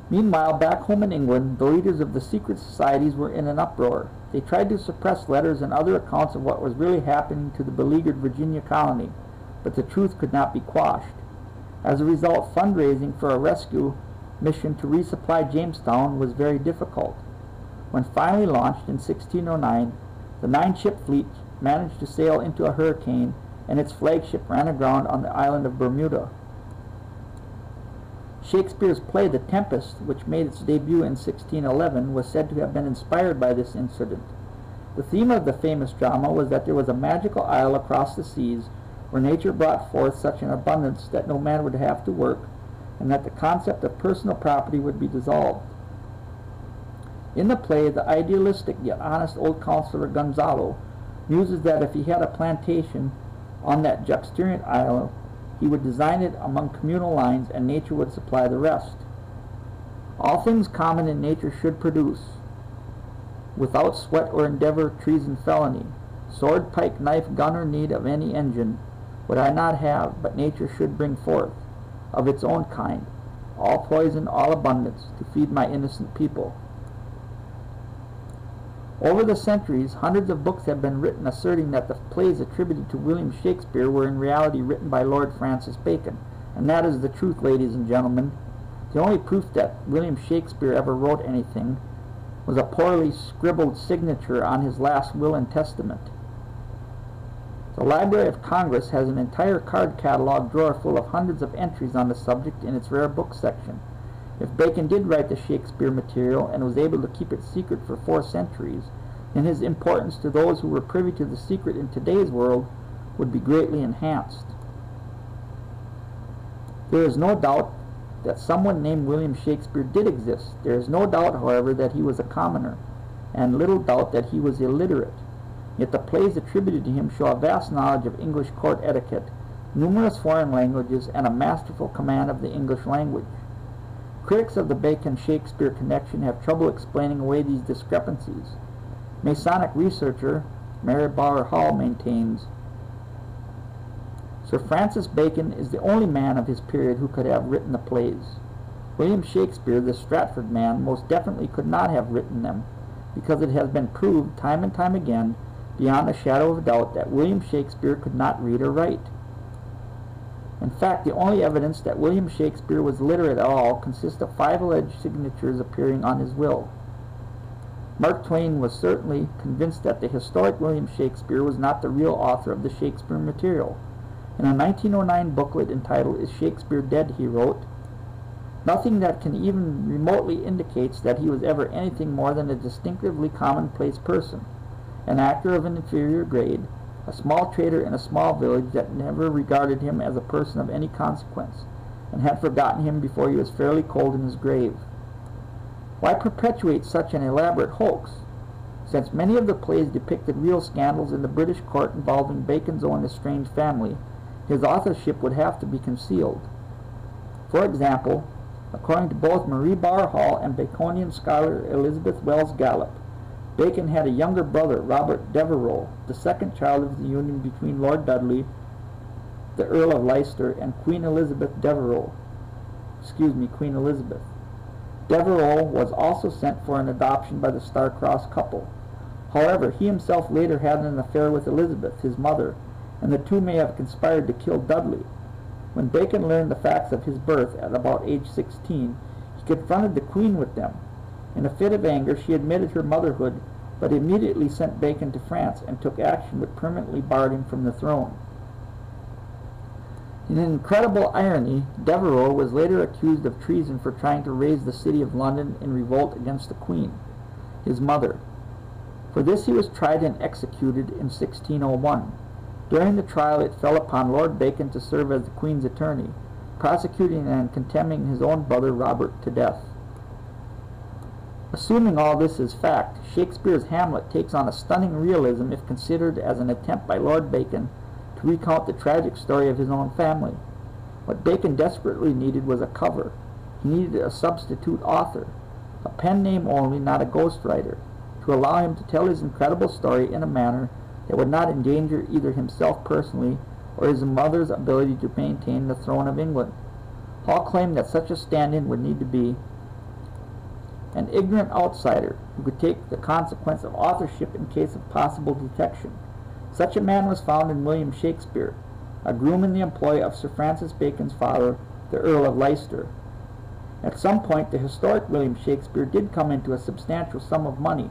Speaker 1: Meanwhile, back home in England, the leaders of the secret societies were in an uproar. They tried to suppress letters and other accounts of what was really happening to the beleaguered Virginia colony, but the truth could not be quashed. As a result, fundraising for a rescue mission to resupply Jamestown was very difficult. When finally launched in 1609, the 9-ship fleet managed to sail into a hurricane, and its flagship ran aground on the island of Bermuda. Shakespeare's play The Tempest, which made its debut in 1611, was said to have been inspired by this incident. The theme of the famous drama was that there was a magical isle across the seas where nature brought forth such an abundance that no man would have to work, and that the concept of personal property would be dissolved. In the play, the idealistic yet honest old counselor Gonzalo muses that if he had a plantation on that juxtarian isle, he would design it among communal lines and nature would supply the rest. All things common in nature should produce, without sweat or endeavor, treason, felony. Sword, pike, knife, gun, or need of any engine would I not have, but nature should bring forth, of its own kind, all poison, all abundance, to feed my innocent people. Over the centuries, hundreds of books have been written asserting that the plays attributed to William Shakespeare were in reality written by Lord Francis Bacon, and that is the truth, ladies and gentlemen. The only proof that William Shakespeare ever wrote anything was a poorly scribbled signature on his last will and testament. The Library of Congress has an entire card catalog drawer full of hundreds of entries on the subject in its rare book section. If Bacon did write the Shakespeare material and was able to keep it secret for 4 centuries, then his importance to those who were privy to the secret in today's world would be greatly enhanced. There is no doubt that someone named William Shakespeare did exist. There is no doubt, however, that he was a commoner, and little doubt that he was illiterate. Yet the plays attributed to him show a vast knowledge of English court etiquette, numerous foreign languages, and a masterful command of the English language. Critics of the Bacon-Shakespeare connection have trouble explaining away these discrepancies. Masonic researcher Mary Bauer Hall maintains, Sir Francis Bacon is the only man of his period who could have written the plays. William Shakespeare, the Stratford man, most definitely could not have written them, because it has been proved time and time again, beyond a shadow of a doubt, that William Shakespeare could not read or write. In fact, the only evidence that William Shakespeare was literate at all consists of 5 alleged signatures appearing on his will. Mark Twain was certainly convinced that the historic William Shakespeare was not the real author of the Shakespeare material. In a 1909 booklet entitled Is Shakespeare Dead, he wrote, "Nothing that can even remotely indicates that he was ever anything more than a distinctively commonplace person, an actor of an inferior grade, a small trader in a small village that never regarded him as a person of any consequence, and had forgotten him before he was fairly cold in his grave." Why perpetuate such an elaborate hoax? Since many of the plays depicted real scandals in the British court involving Bacon's own estranged family, his authorship would have to be concealed. For example, according to both Marie Bauer Hall and Baconian scholar Elizabeth Wells Gallup, Bacon had a younger brother, Robert Devereux, the second child of the union between Lord Dudley, the Earl of Leicester, and Queen Elizabeth. Devereux was also sent for an adoption by the star-crossed couple. However, he himself later had an affair with Elizabeth, his mother, and the two may have conspired to kill Dudley. When Bacon learned the facts of his birth at about age 16, he confronted the Queen with them. In a fit of anger, she admitted her motherhood, but immediately sent Bacon to France and took action which permanently barred him from the throne. In an incredible irony, Devereux was later accused of treason for trying to raise the city of London in revolt against the Queen, his mother. For this he was tried and executed in 1601. During the trial it fell upon Lord Bacon to serve as the Queen's attorney, prosecuting and condemning his own brother Robert to death. Assuming all this is fact, Shakespeare's Hamlet takes on a stunning realism if considered as an attempt by Lord Bacon to recount the tragic story of his own family. What Bacon desperately needed was a cover. He needed a substitute author, a pen name only, not a ghostwriter, to allow him to tell his incredible story in a manner that would not endanger either himself personally or his mother's ability to maintain the throne of England. Hall claimed that such a stand-in would need to be an ignorant outsider who could take the consequence of authorship in case of possible detection. Such a man was found in William Shakespeare, a groom in the employ of Sir Francis Bacon's father, the Earl of Leicester. At some point, the historic William Shakespeare did come into a substantial sum of money.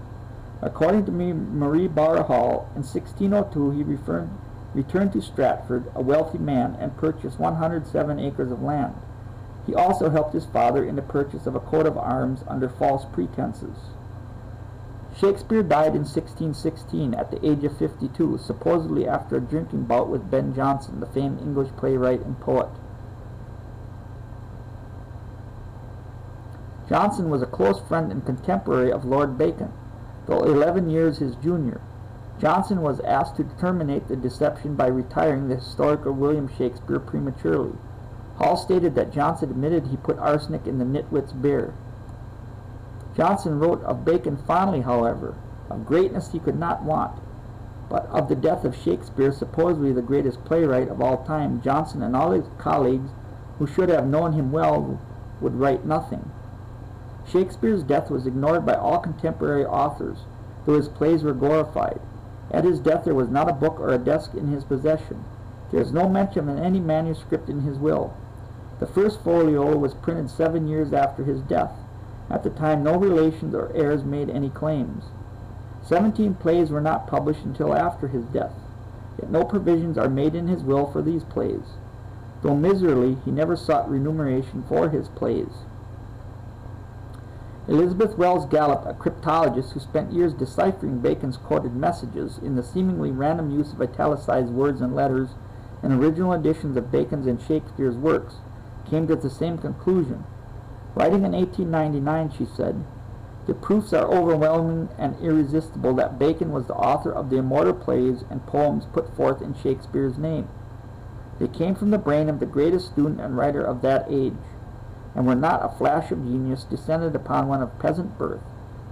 Speaker 1: According to Marie Bauer Hall, in 1602 he returned to Stratford, a wealthy man, and purchased 107 acres of land. He also helped his father in the purchase of a coat of arms under false pretenses. Shakespeare died in 1616 at the age of 52, supposedly after a drinking bout with Ben Jonson, the famed English playwright and poet. Jonson was a close friend and contemporary of Lord Bacon, though 11 years his junior. Johnson was asked to terminate the deception by retiring the historical William Shakespeare prematurely. Hall stated that Johnson admitted he put arsenic in the nitwit's beer. Johnson wrote of Bacon fondly, however, of greatness he could not want, but of the death of Shakespeare, supposedly the greatest playwright of all time, Johnson and all his colleagues who should have known him well would write nothing. Shakespeare's death was ignored by all contemporary authors, though his plays were glorified. At his death there was not a book or a desk in his possession. There is no mention of any manuscript in his will. The first folio was printed 7 years after his death. At the time, no relations or heirs made any claims. 17 plays were not published until after his death, yet no provisions are made in his will for these plays. Though miserably, he never sought remuneration for his plays. Elizabeth Wells Gallup, a cryptologist who spent years deciphering Bacon's quoted messages in the seemingly random use of italicized words and letters in original editions of Bacon's and Shakespeare's works, came to the same conclusion. Writing in 1899, she said, "The proofs are overwhelming and irresistible that Bacon was the author of the immortal plays and poems put forth in Shakespeare's name. They came from the brain of the greatest student and writer of that age, and were not a flash of genius descended upon one of peasant birth,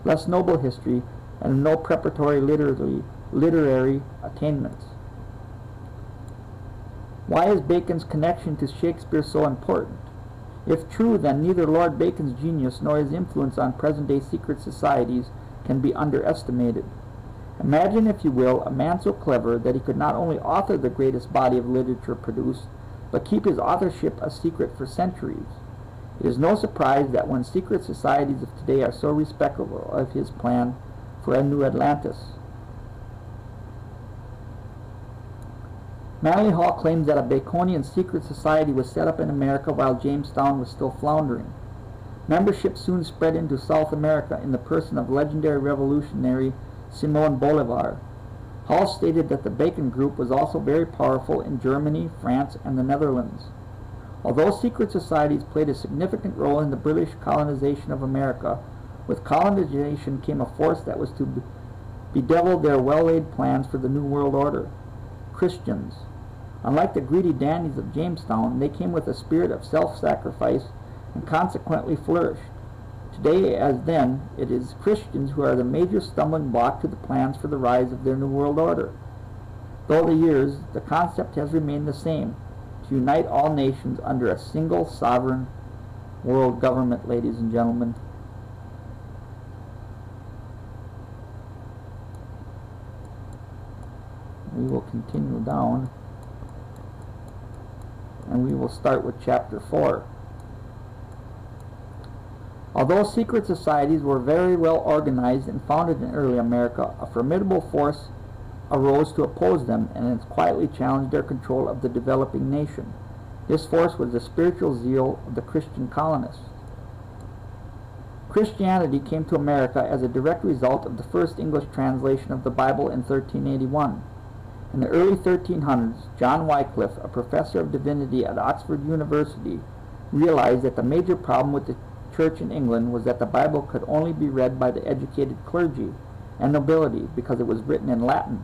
Speaker 1: less noble history, and of no preparatory literary attainments." Why is Bacon's connection to Shakespeare so important? If true, then neither Lord Bacon's genius nor his influence on present-day secret societies can be underestimated. Imagine, if you will, a man so clever that he could not only author the greatest body of literature produced, but keep his authorship a secret for centuries. It is no surprise that when secret societies of today are so respectful of his plan for a new Atlantis. Manly Hall claims that a Baconian secret society was set up in America while Jamestown was still floundering. Membership soon spread into South America in the person of legendary revolutionary Simón Bolívar. Hall stated that the Bacon group was also very powerful in Germany, France, and the Netherlands. Although secret societies played a significant role in the British colonization of America, with colonization came a force that was to bedevil their well-laid plans for the New World Order: Christians. Unlike the greedy dandies of Jamestown, they came with a spirit of self-sacrifice and consequently flourished. Today, as then, it is Christians who are the major stumbling block to the plans for the rise of their New World Order. Through the years, the concept has remained the same: to unite all nations under a single sovereign world government, ladies and gentlemen. We will continue down, and we will start with Chapter 4. Although secret societies were very well organized and founded in early America, a formidable force arose to oppose them and has quietly challenged their control of the developing nation. This force was the spiritual zeal of the Christian colonists. Christianity came to America as a direct result of the first English translation of the Bible in 1381. In the early 1300s, John Wycliffe, a professor of divinity at Oxford University, realized that the major problem with the Church in England was that the Bible could only be read by the educated clergy and nobility because it was written in Latin.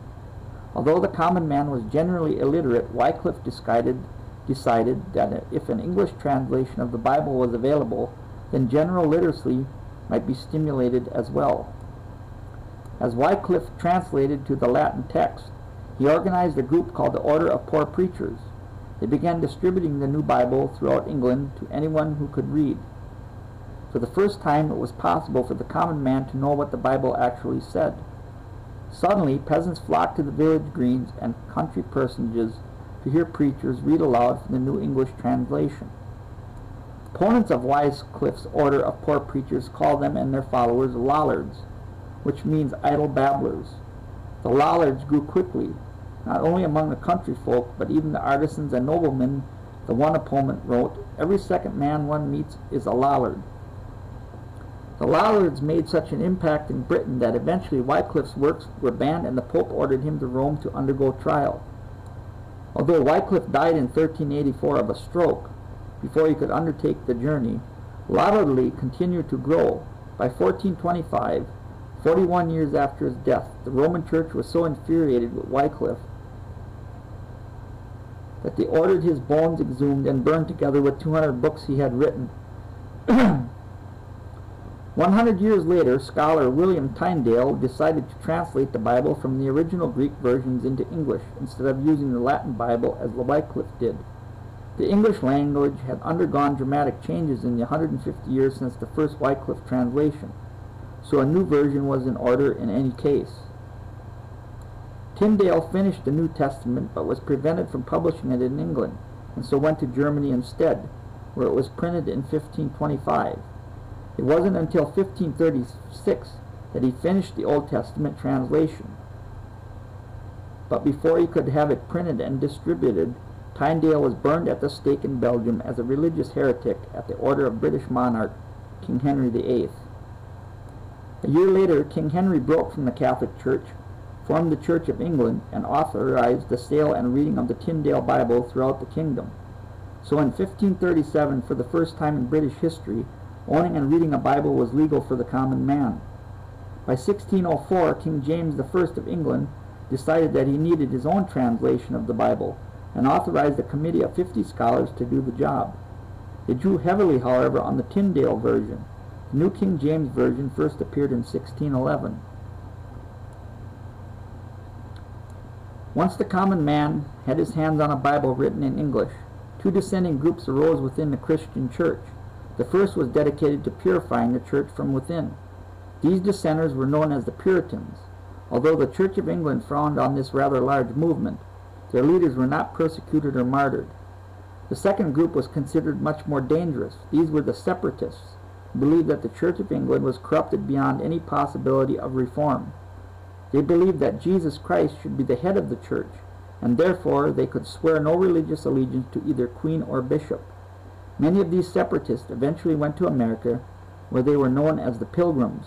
Speaker 1: Although the common man was generally illiterate, Wycliffe decided that if an English translation of the Bible was available, then general literacy might be stimulated as well. As Wycliffe translated to the Latin text, he organized a group called the Order of Poor Preachers. They began distributing the new Bible throughout England to anyone who could read. For the first time, it was possible for the common man to know what the Bible actually said. Suddenly, peasants flocked to the village greens and country personages to hear preachers read aloud from the New English translation. Opponents of Wycliffe's Order of Poor Preachers call them and their followers lollards, which means idle babblers. The lollards grew quickly, not only among the country folk, but even the artisans and noblemen. The one opponent wrote, "Every second man one meets is a lollard." The lollards made such an impact in Britain that eventually Wycliffe's works were banned and the Pope ordered him to Rome to undergo trial. Although Wycliffe died in 1384 of a stroke before he could undertake the journey, lollardry continued to grow. By 1425, 41 years after his death, the Roman Church was so infuriated with Wycliffe that they ordered his bones exhumed and burned together with 200 books he had written. 100 years later, scholar William Tyndale decided to translate the Bible from the original Greek versions into English instead of using the Latin Bible as Wycliffe did. The English language had undergone dramatic changes in the 150 years since the first Wycliffe translation, so a new version was in order in any case. Tyndale finished the New Testament but was prevented from publishing it in England, and so went to Germany instead, where it was printed in 1525. It wasn't until 1536 that he finished the Old Testament translation. But before he could have it printed and distributed, Tyndale was burned at the stake in Belgium as a religious heretic at the order of British monarch King Henry VIII. A year later, King Henry broke from the Catholic Church, formed the Church of England, and authorized the sale and reading of the Tyndale Bible throughout the kingdom. So in 1537, for the first time in British history, owning and reading a Bible was legal for the common man. By 1604, King James I of England decided that he needed his own translation of the Bible and authorized a committee of 50 scholars to do the job. It drew heavily, however, on the Tyndale version. The New King James Version first appeared in 1611. Once the common man had his hands on a Bible written in English, two dissenting groups arose within the Christian church. The first was dedicated to purifying the church from within. These dissenters were known as the Puritans. Although the Church of England frowned on this rather large movement, their leaders were not persecuted or martyred. The second group was considered much more dangerous. These were the Separatists, who believed that the Church of England was corrupted beyond any possibility of reform. They believed that Jesus Christ should be the head of the church, and therefore they could swear no religious allegiance to either queen or bishop. Many of these separatists eventually went to America, where they were known as the Pilgrims.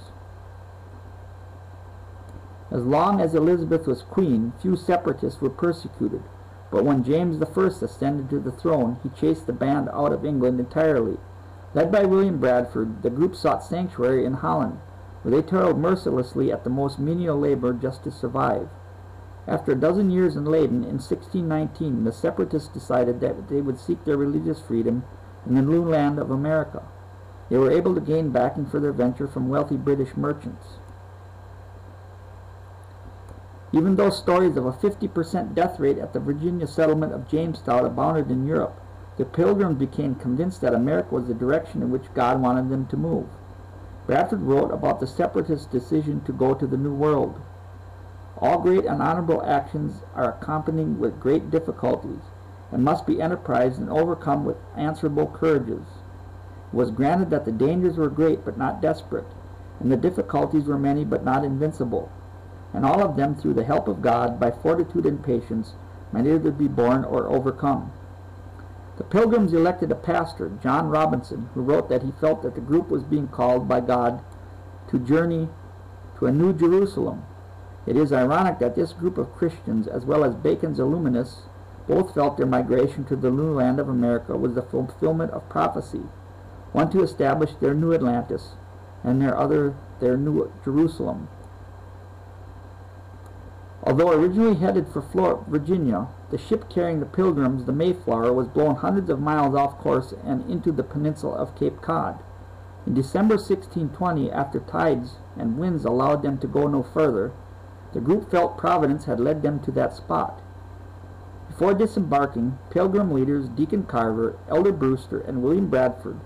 Speaker 1: As long as Elizabeth was queen, few separatists were persecuted, but when James I ascended to the throne, he chased the band out of England entirely. Led by William Bradford, the group sought sanctuary in Holland, where they toiled mercilessly at the most menial labor just to survive. After a dozen years in Leyden in 1619, the separatists decided that they would seek their religious freedom in the new land of America. They were able to gain backing for their venture from wealthy British merchants. Even though stories of a 50% death rate at the Virginia settlement of Jamestown abounded in Europe, the Pilgrims became convinced that America was the direction in which God wanted them to move. Bradford wrote about the separatists' decision to go to the New World. All great and honorable actions are accompanied with great difficulties, and must be enterprised and overcome with answerable courages. It was granted that the dangers were great but not desperate, and the difficulties were many but not invincible, and all of them through the help of God, by fortitude and patience, might either be borne or overcome. The Pilgrims elected a pastor, John Robinson, who wrote that he felt that the group was being called by God to journey to a new Jerusalem. It is ironic that this group of Christians, as well as Bacon's Illuminists, both felt their migration to the new land of America was the fulfillment of prophecy, one to establish their new Atlantis, and their new Jerusalem. Although originally headed for Virginia, the ship carrying the Pilgrims, the Mayflower, was blown hundreds of miles off course and into the peninsula of Cape Cod. In December 1620, after tides and winds allowed them to go no further, the group felt Providence had led them to that spot. Before disembarking, Pilgrim leaders Deacon Carver, Elder Brewster, and William Bradford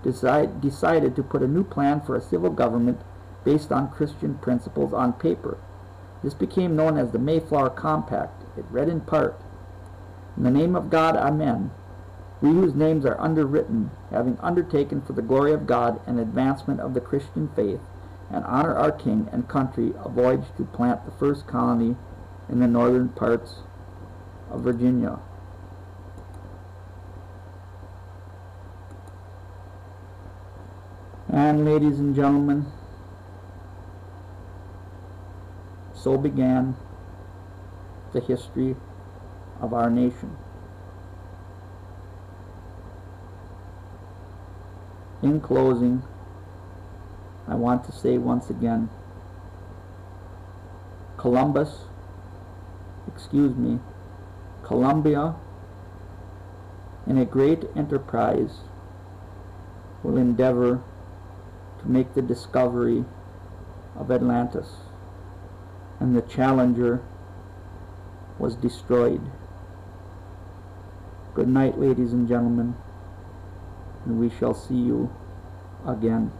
Speaker 1: decided to put a new plan for a civil government based on Christian principles on paper. This became known as the Mayflower Compact. It read in part, "In the name of God, Amen. We whose names are underwritten, having undertaken for the glory of God and advancement of the Christian faith, and honor our King and country, a voyage to plant the first colony in the northern parts of Virginia." And ladies and gentlemen, so began the history of our nation. In closing, I want to say once again, Columbia, in a great enterprise, will endeavor to make the discovery of Atlantis, and the Challenger was destroyed. Good night, ladies and gentlemen, and we shall see you again.